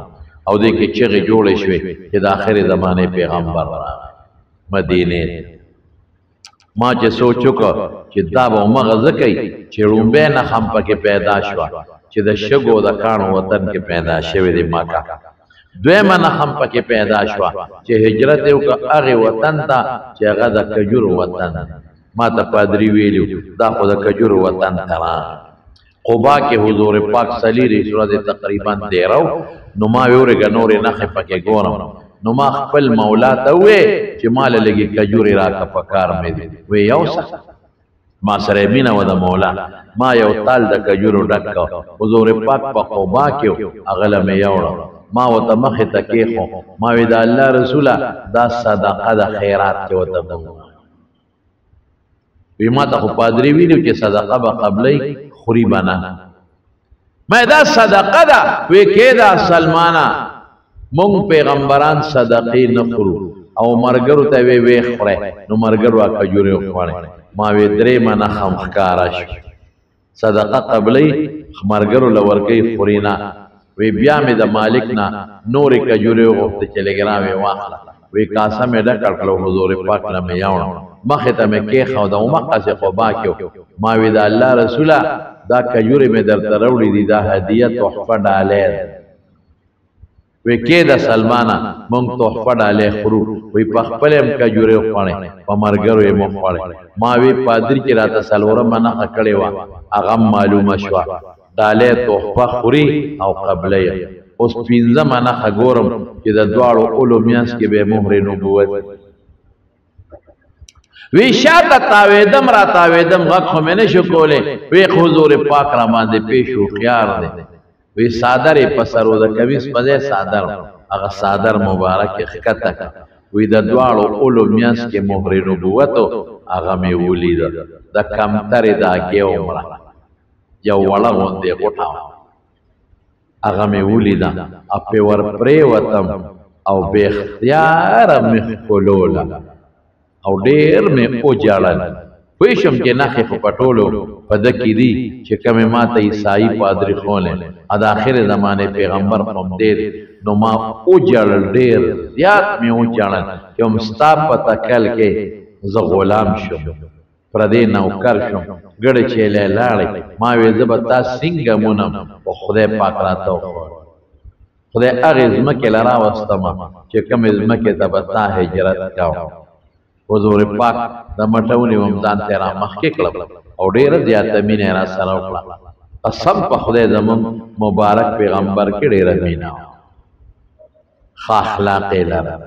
او دې کې چغې جوړې شوې چې د آخر زمانه پیغمبر مدینه ما چې سوچو کو چې دا به مغز کوي چې رومبه نه هم پکې پیدا شو چې د شګو د کانو وطن کې پیدا شوی دی مکه دویمه نه هم پکې پیدا شو چې هجرت یو هغه وطن ته چې هغه د کجور وطن ما ته پادری ویلو دا خو د کجور وطن ترا قبا کې حضور پاک صلی الله علیه وسلم تقریبا 13 نو ما ویورګه نورې نخې پکې ګورم نو ما خپل مولا ته وې چې مال لګي کجوري راکا پکار مې دی وې یو څه ما سره مینا و د مولا ما یو تال د کجورو ډک حضور پاک په قبا کې اغله مې یوړ ما وته مخه تکې خو ما وې د الله رسوله دا صدقه د خیرات کې وته وې ما ته پادری ویلو چې صدقه به قبلې خوري بنا ما دا صدقه دا وی کې دا سلمانا مونږ پیغمبران صدقې نه خورو او مرګرو ته وی خوره نو مرګرو کجوري خوړې ما وی درې منه خمخکارا شو صدقه قبلې مرګرو لورګي خورینا وی بیا مې د مالک نه نورې کجوري غوښته چې لګرا وی واخله وی کاسه مې ډکړ کړو حضور پاک نه مې یاوړ مخه ته مې کې خو د مکه څخه قبا کې ما وی د الله رسوله دا کجوري مې درته راوړې دي دا هدیه تحفه ډالې وی کې د سلمانا مونږ تحفه ډالې خورو وی په خپل هم کجوري خوړې په مرګرو یې مو خوړې ما وی پادری چې راته سلوره منه کړې و هغه معلومه شو ډالې تحفه خوري او قبلې اوس پینځه منه خګورم چې د دواړو اولو میاس کې به مهر نبوت وی شاته تاویدم را تاویدم غږ خو مې نشو کولی وی حضور پاک را باندې پیشو خيار دی وی صادر په سرو د کمیس په ځای صادر هغه صادر مبارک ښکته وی د دواړو اولو میاس کې مهر نبوت هغه مې ولید د کمترې دا کې عمره یو وړه غوندې غوټه هغه مې ولید اپې ور پرې وتم او به اختیار مې خلوله او ډیر مې او جاړل وېشم چې نخې په پټولو په دکې دي چې کومه ماته عیسائی پادری خونه د اخر زمانه پیغمبر قوم ډیر نو ما او جاړل ډیر زیات مې او جاړل چې مستا په تکل کې زه غلام شم پر دې نوکر شم ګړې چې لاړې ما وې زبتا څنګه مونم او خدای پاک راته خدای هغه زمکه لرا واستما چې کومه زمکه ته بتا هجرت کاو حضور پاک د مټونی ومدان تیرا مخکې کړم او ډېر زیاته مینه را سره وکړه قسم په خدای زمون مبارک پیغمبر کې ډېر مینه اخلاق لرا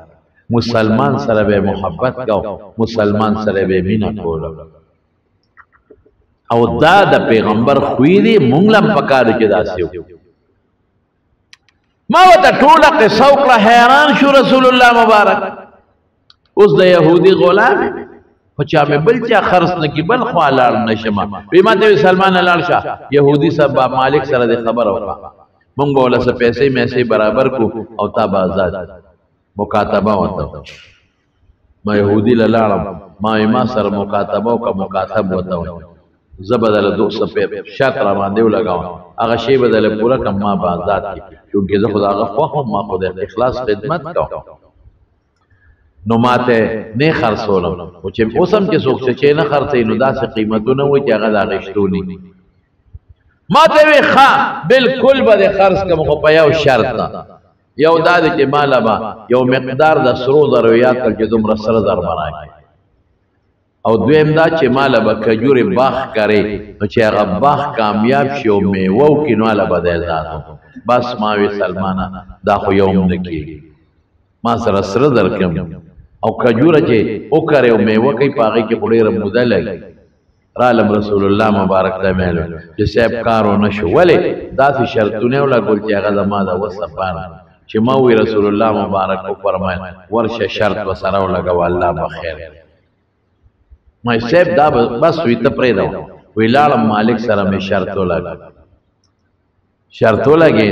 مسلمان سره به محبت کو مسلمان سره به مینه کول او دا د پیغمبر خوې دي مونږ لم پکار کې داسیو ما وته ټوله قصه وکړه حیران شو رسول الله مبارک اوس د يهودي غلام خو چا مې بل چا خرڅ نه کی بل خو لاړ نشم به ماته سلمان لاړ شه يهودي صاحب مالک سره د خبر وکړه مونږ ولا څه پیسې مې برابر کو او تا آزاد مکاتبه وته ما يهودي لاړم ما سره مکاتبه او کا مکاتب وته زبدل 200 په شرط را باندې ولګاو هغه شی بدل پورا کم ما بازار کې چونکه زه خدا هغه خو ما خو د اخلاص خدمت کوم نو ماته نه خرڅولم او چې اوسم کې څوک چې نه خرڅې نو داسې قیمتونه وي چې هغه د غشتونی ماته وی ښا بالکل به خرڅ کوم خو په یو شرط یو دا د چې مال با یو مقدار د سرو زرو یا تر چې دومره سره زر بنای او دویم دا چې مال به کجوري باغ کرے نو چې هغه باغ کامیاب شي او میوه او کینواله بدل ذاتو بس ما وی سلمانا دا خو یوم نکی ما سره سره درکم او کجوره چې او کرے او میوه کوي پاغي کې خوري رموده لګي رالم رسول الله مبارک ته مېلو چې صاحب کارو نشو ولې داسې شرطونه ولا ګول چې هغه زما د وسپان چې ما وی رسول الله مبارک او فرمایل ورشه شرط وسره ولګو الله بخیر ما صاحب دا بس وی ته پرې دا وی لاړم مالک سره مې شرط ولګي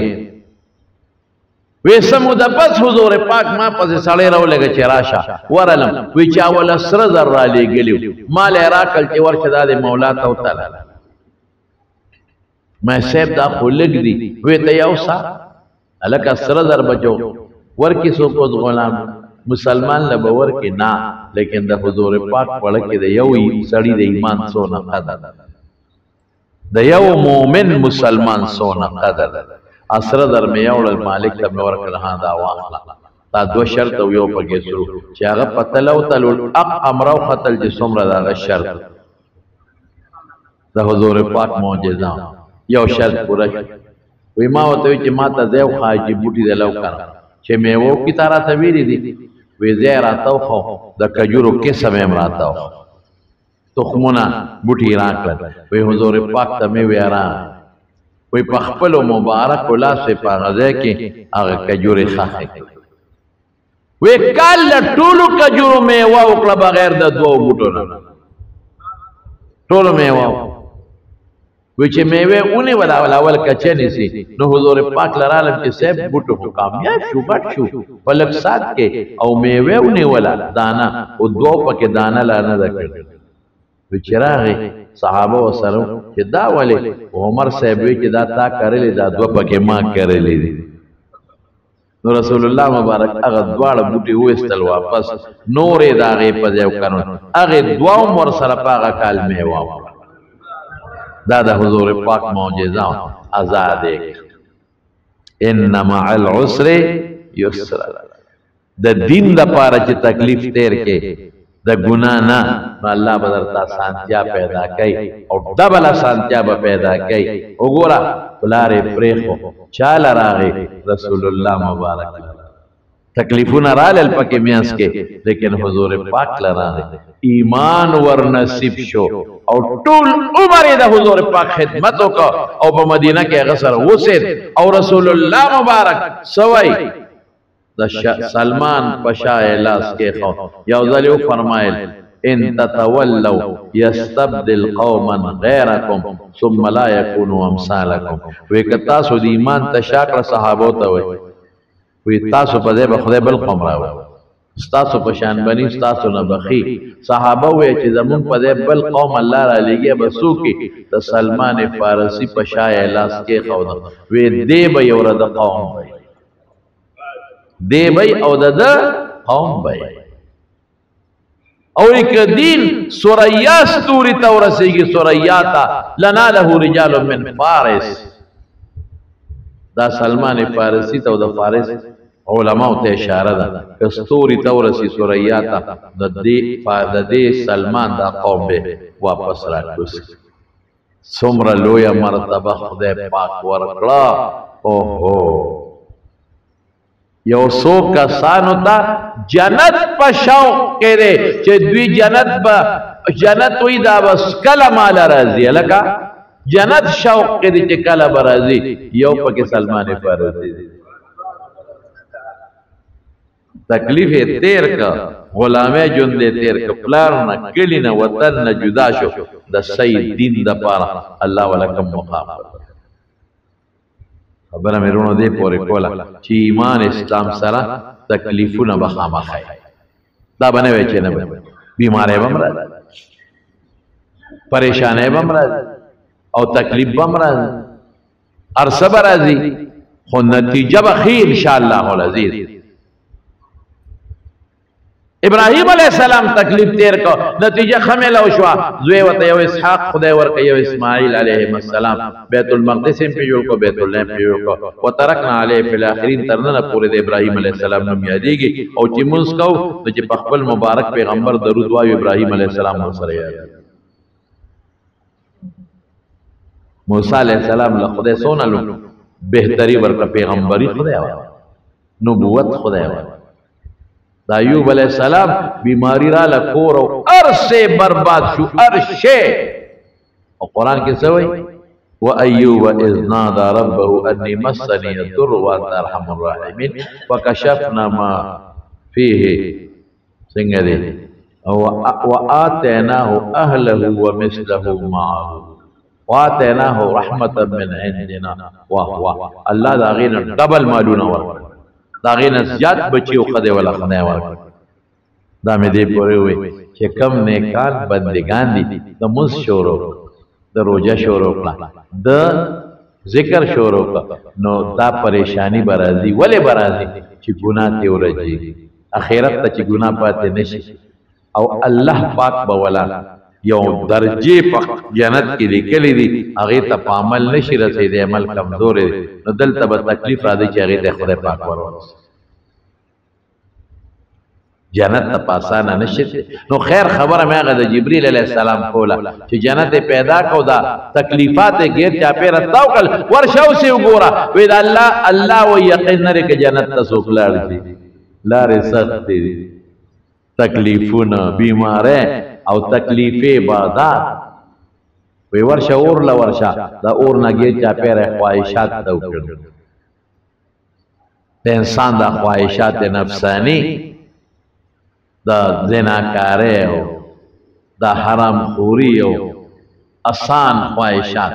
وی سمو د پس حضور پاک ما پس سړی راو لګه چې راشه ورلم وی چا ول سر زر را لګلیو مال راکل چې ورشه د مولا ته وتل ما صاحب دا خو لګ دی وی ته یو سا الکه سر زر بچو ورکی سو کو غلام مسلمان لبور کې نه لیکن د حضور پاک پړ کې د یو سړی د ایمان سونه قدر د یو مؤمن مسلمان سونه قدر اسره در میاول مالک ته مور کړه دا واخلا تا دو شرط یو پکې شروع چې هغه پتلو تل امرو قتل چې څومره دا شرط د حضور پاک معجزه یو شرط پورا وی ما وته چې ما ته دیو خاجي بوټي دلو کړ چې میوه کی طرح ته ویری دي وی زیرا توخو د کجورو قسم امراتاو تخمونه بوټي راکړل وی حضور پاک ته می ویرا وی په خپل مبارک الله سے پاغزه کې هغه کجوري خاخه وی کال ټولو کجورو میوه وکړه بغیر د دوه بوټو نه ټولو میوه وی چې میوه اونې ولا اول کچنی سي نو حضور پاک لرالم چې سیب بوټو کو کامیاب شو بټ شو په لک سات کې او میوه اونې ولا دانا او دوه پکې دانا لانه دکړ وی چراغ صحابه وسره چې دا ولی عمر صاحب وی چې دا تا کړلې دا دوه پکې ما کړلې نو رسول الله مبارک هغه دواړه بوټي وستل واپس نورې داغه په ځای وکړو هغه دوا عمر سره پاغه کال میوه دا د حضور پاک معجزه آزاد ان مع العسر یسر د دین د پاره چې تکلیف تیر کې د ګنا نه الله بدرتا سانتیا پیدا کوي او ډبل سانتیا به پیدا کوي وګوره بلاره پریخو چال راغی رسول الله مبارک تکلیفونه رالل پکې میاس کې لیکن حضور پاک لرانه ایمان ور نصیب شو او ټول عمر د حضور پاک خدمت وکړه او په مدینه کې غسر وسید او رسول الله مبارک سوای د سلمان پشا لاس کې خو یو ځل فرمایل ان تتولوا يستبدل قوما غيركم ثم لا يكونوا امثالكم وکتا سو د ایمان تشاکر صحابه ته وي وی تاسو په دې به خدای بل قوم راو تاسو په شان بنی تاسو نه بخي صحابه وی چې زمون په دې بل قوم الله را لګي بسو کې د سلمان فارسی په شای لاس کې خو وی دې به یو رد قوم وي دې به او د قوم وي او یک دین سوریا ستوري تورسيږي سوریا تا لنا له رجال من فارس دا سلمان فارسی ته د فارس علماء ته اشاره ده کستوري تورسی سوریا ته د دې سلمان دا قوم به واپس راکوس څومره لوی مرتبه خدای پاک ورکړه اوهو یو سو کسانو ته جنت په شوق کړي چې دوی جنت وي دا بس کله مال راځي لکه جنت شوق کړي چې کله برازي یو پکې سلمان فارسی تکلیف تیر کا غلامه جون دې تیر کا پلار نه کلی نه وطن نه جدا شو د سید دین د پاره الله ولکم مقام خبره مې رونو دې پورې کوله چې ایمان اسلام سره تکلیفونه بخامخای دا بنوي چې نه بیمارې بمره پریشانه بم راځي او تکلیف بم راځي هر صبر راځي خو نتیجه به خیر ان شاء الله العزیز ابراهیم علیہ السلام تکلیف تیر کو نتیجه خمل او شوا زوی وته یو اسحاق خدای ورکه یو اسماعیل علیه السلام بیت المقدس په جوړ کو بیت الله په جوړ کو وترکنا علیه فی الاخرین ترنه پورې د ابراهیم علیہ السلام نوم یادېږي او چې موږ کو چې په خپل مبارک پیغمبر درود وایو ابراهیم علیہ السلام سره یاد موسی علیہ السلام له خدای سونلو بهتري ورکه پیغمبري خدای وا نبوت خدای وا دا ایوب علیہ السلام بیماری را لکور او ارسے برباد شو ارشے او قرآن کی سوئی وَأَيُّوبَ إِذْ نَادَى رَبَّهُ أَنِّي مَسَّنِيَ الضُّرُّ وَأَنْتَ أَرْحَمُ الرَّاحِمِينَ وَكَشَفْنَا مَا فِيهِ سنگے دے وَآتَيْنَاهُ أَهْلَهُ وَمِثْلَهُ مَعَهُ وَآتَيْنَاهُ رَحْمَةً مِّنْ عِنْدِنَا وَهُوَ اللہ دا غینا ڈبل مالونا ورکا دا غینا زیاد بچی و خدای والا خدای ورکا دا میں دے پورے ہوئے کہ کم نیکان بندگان دی دا مز شورو دا روجہ شورو کلا دا ذکر شورو کلا نو دا پریشانی برازی ولی برازی چی گناہ تے ورجی اخیرت تا چی گناہ پاتے نشی او اللہ پاک بولا یو درجے پا جنت کی لکلی دی اغیتا پا عمل نشی رسی دی عمل کمزور دی نو دل تبا تکلیف را دی چی اغیتا خود پاک ورورس جنت تا پاسانا نشی دی نو خیر خبر میں اگر دا جبریل علیہ السلام کولا چی جنت پیدا کو دا تکلیفات گیر چا پیر اتاو کل ورشاو سے اگورا وید اللہ و یقین نرے کہ جنت تا سوک لار دی لار سخت دی تکلیفون بیماریں او تکلیفی بازار وی ورشا اور لورشا دا اور نگیر چا پیر خواہشات دو کرد دا انسان دا خواہشات نفسانی دا زناکارے ہو دا حرام خوری ہو آسان خواہشات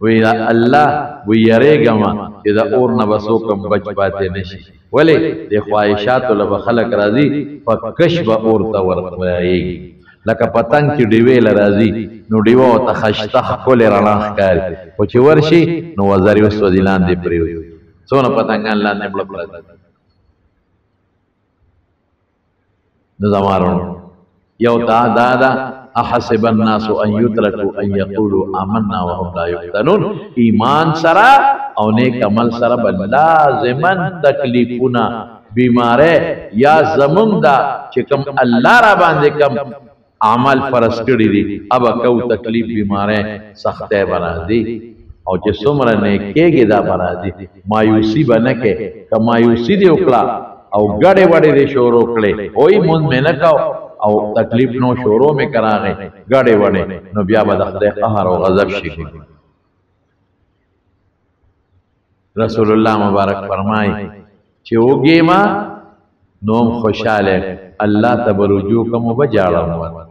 وی اللہ وی یرے گما کہ دا اور نبسو کم بچ پاتے نشی ولی دی خواہشاتو لبا خلق رازی فکش با اور تا ورقوائے گی لکه پتنگ چې ډیوې لرازي نو ډیوه ته خشتخ کولې رڼا ښکاري خو چې ورشي نو وزرې وسوځي لاندې پرېوځي څونه پتنګان لاندې بړپ راځي نو زمارونو یو دا احسب الناس ان يتركوا ان يقولوا آمنا وهم لا يفتنون ایمان سرا او نیک عمل سرا بل لازمن تکلیفونه بیماره یا زمون دا چې کوم الله را باندې کوم عمل فرض کړی دي اب کو تکلیف بیماریں سختہ بنا دی او چې څومره نیکیږي دا بنا دی مایوسی بنکه که مایوسی دی وکړه او ګړې وړې دې شروع کړې وای مون مې نه کاو او تکلیف نو شروع مې کراغې ګړې وړې نو بیا به د خدای قهر او غضب شي رسول الله مبارک فرمای چې وګې ما نوم خوشاله الله تبرجو کوم بجاړم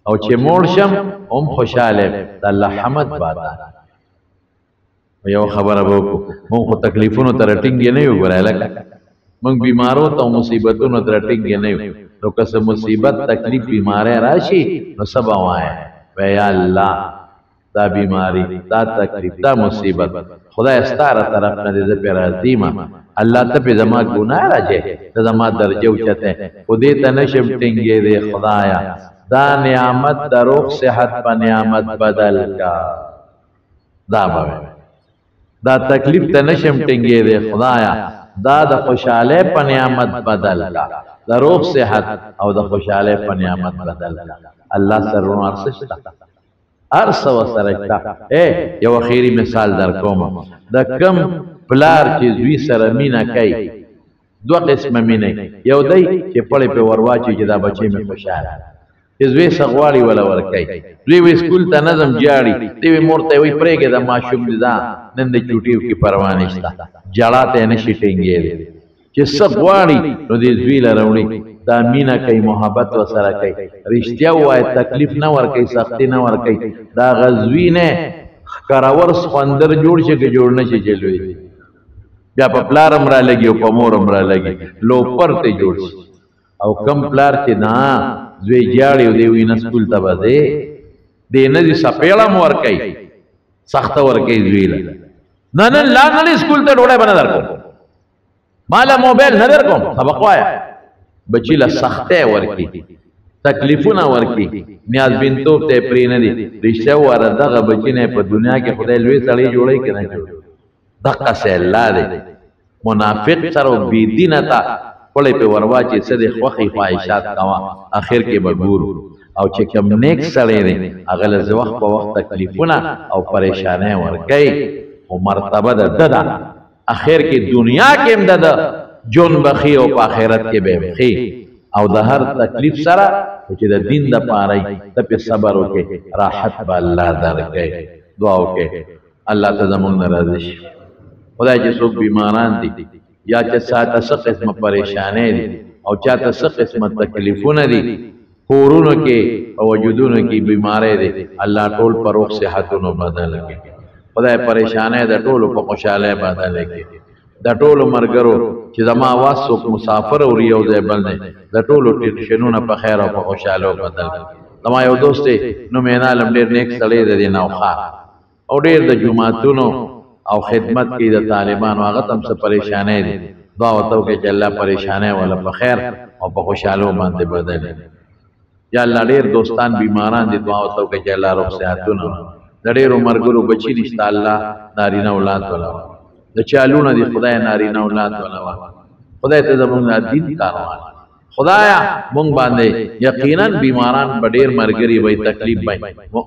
او چې مور شم هم خوشاله الله حمد بادا یو خبره وکړو مونږ خو تکلیفونو تر ټینګ نه یو ګورای لکه مونږ بیمارو ته مصیبتونو تر ټینګ نه یو نو که مصیبت تکلیف بیماره راشي نو سبا وای یا الله دا بیماری دا تکلیف دا مصیبت خدای ستاره طرف نه دې پر عظیمه الله ته په زما ګناه راځي ته زما درجه اوچته خو دې ته نشم ټینګې دې خدایا دا نعمت دا روح صحت په نعمت بدل کا دا به دا تکلیف ته نشم ټینګې دې خدایا دا د خوشاله په نعمت بدل کا دا روح صحت او د خوشاله په نعمت بدل کا الله سرونو ارسشتا ارسو سرشتا یو اخیری مثال در کوم دا کم پلار چې زوی سره مینا کوي دو قسم مینه یو دی چې پړې په ورواچي چې دا بچي مې خوشاله چې زوی سغواړي ولا ورکای دوی وې سکول ته نظم جاړي دوی مورته وې پرېګه د ماشوم دي دا نن د چوټیو کې پروا نشته جړاته نشي ټینګې چې سغواړي نو دې زوی لروړي دا مینا کوي محبت وسره کوي رښتیا وای تکلیف نه ور کوي سختی نه ور کوي دا غزوی نه کراور سخندر جوړ شي کې جوړ نشي چلوي بیا په پلارم را لګي او په مورم را لګي لو پرته جوړ شي او کم پلار چې نه زوی جاړي او دی وینه سکول ته بده دې نه دي سپېړه م ورکوي سخته ورکوي زوی له نه نه لا نه سکول ته ډوډۍ به نه درکوم ما له موبایل نه درکوم سبق وایه بچي له سختۍ ورکړي تکلیفونه ورکړي نیاز بینتوب ته یې پرې نه دي رښتیا وواره دغه بچي نه په دنیا کې خدای لوی سړی جوړوي که نه جوړوي دقسې الله دی منافق سره او بېدینه ته پړی پې ور واچې څه دی خوښې خواهشات کوه اخر کې به ګورو او چې کوم نیک سړی دی هغه له وخت په وخت تکلیفونه او پریشانۍ ورکوي خو مرتبه د ده ده اخر کې دنیا کې هم د جون بخي او په آخرت کې به هم ښي او د هر تکلیف سره چې د دین دپاره ته پې صبر وکړې راحت به الله درکوي دعا وکړئ الله ته زموږ نه راضي شي خدای چې څوک بیماران دي یا چې چاته څه قسمه پریشانۍ دي او چاته څه قسمه تکلیفونه دي کورونو کې او وجودونو کې بیماری دي الله ټول په روغ صحتونو بدل کړي خدای پریشانۍ د ټولو په خوشحالۍ بدل کړي د ټولو ملګرو چې زما آواز څوک مسافر او یو ځای بل دی د ټولو ټینشنونه په خیر او په خوشحالۍ بدل کړي زما یو دوست دی نوم یې نالم ډېر نیک سړی دی د نوخا او ډېر د جوماتونو او خدمت کې د طالبانو هغه ته هم څه پریشانۍ دي دعا ورته وکړئ چې الله پریشانۍ والا په خیر او په خوشحالۍ باندې بدل کړي یا الله ډېر دوستان بیماران دي دعا ورته وکړئ چې الله روغ صحتونه د ډېرو ملګرو بچي نشته الله نارینه اولاد ولوه د چالونه دي خدای نارینه اولاد ولوه خدای ته زموږ دین کاروان خدایا مونږ باندې یقینا بیماران په ډېر ملګري وي تکلیف وي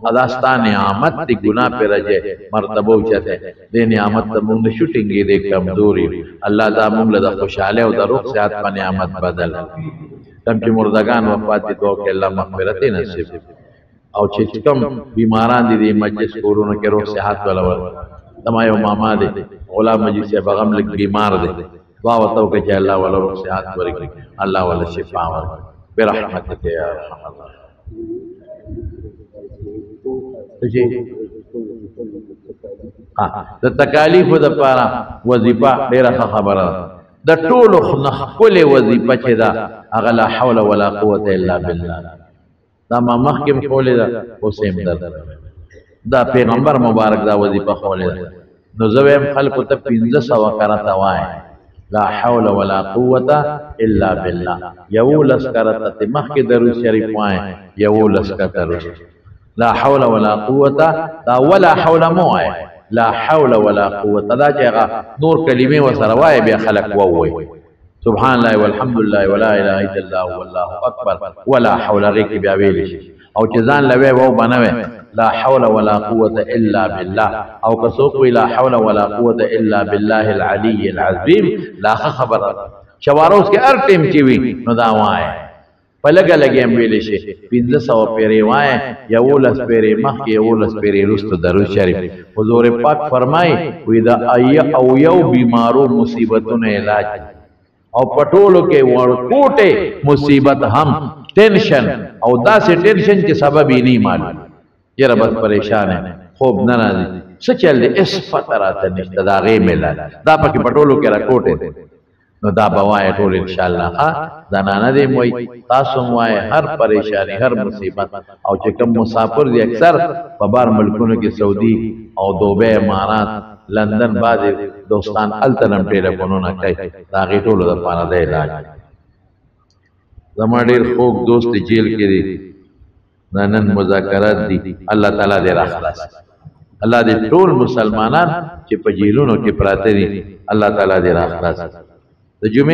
ادا ستا نعمت دی ګناه پې رجې مرتبه اوچته دې نعمت ته مونږ نشو ټینګېدی کمزوري الله دا مونږ له د خوشحالۍ او د روغ صحت په نعمت بدل کم چې مردگان وفات دي دعا وکړئ الله مغفرت یې نصیب او چې کوم بیماران دي د مجلس کورونو کې روغ صحت ولور زما یو ماما دی غلام مجید صاحب هغه هم لږ بیمار دی دعا ورته وکړئ چې الله والا روغ صحت ورکړي الله والا شفا ورکړي برحمتک یا ارحم الراحمین د تکالیفو دپاره وظیفه ډېره ښه خبره ده د ټولو نه ښکلې وظیفه چې ده هغه لا حول ولا قوة الا بالله دا ما مخکې م ښولې ده اوس یې م درته دا پیغمبر مبارک دا وظیفه ښولې ده نو زه وایم خلکو ته 500 کرته وایي لا حول ولا قوة الا بالله یولس کرته مخکې درود شریف وایي یولس کرته لا حول ولا قوة دا ولا حول مو وایي لا حول ولا قوة دا چې هغه نور کلمې ورسره وایي بیا خلک ووایي سبحان الله والحمد لله ولا اله الا الله والله اکبر ولا حول هغې کې بیا ویلی شي او چې ځان له وی وو به نه وی لا حول ولا قوة الا بالله او که څوک وی لا حول ولا قوة الا بالله العلي العظيم لا ښه خبره شواروس کې هر ټیم چې وي نو دا وایي په لږه لږې هم ویلی شي 500 پیرې وایي 11 پیرې مخکې 11 پیرې وروسته درود شریف حضور پاک فرمایي وی د او یو بیمارو مصیبتونو علاج او پټولو کې ورکوټه مصیبت هم ټینشن او داسې ټینشن چې سبب یې نه معلوم یره بس پریشان ہے خوب نه راځي څه چل دی اس پته راته نشته د هغې ملل دا پکې پټولو کې راکوټې نو دا به وایه ټول انشاءالله زنانه دې م وایي تاسو م وایه هر پریشاني هر مصیبت او چې کوم مسافر دي اکثر په بار ملکونو کې سعودي او دوبۍ امارات لندن بعضې دوستان هلته هم ټیلیفونونه کوي د هغې ټولو دپاره د علاج زما ډېر خوږ دوست جیل کې دی دا نن مذاکرات دي الله تعالی دې راخلاص الله دې ټول مسلمانان چې په جیلونو کې پراته دي الله تعالی دې راخلاص د جمعې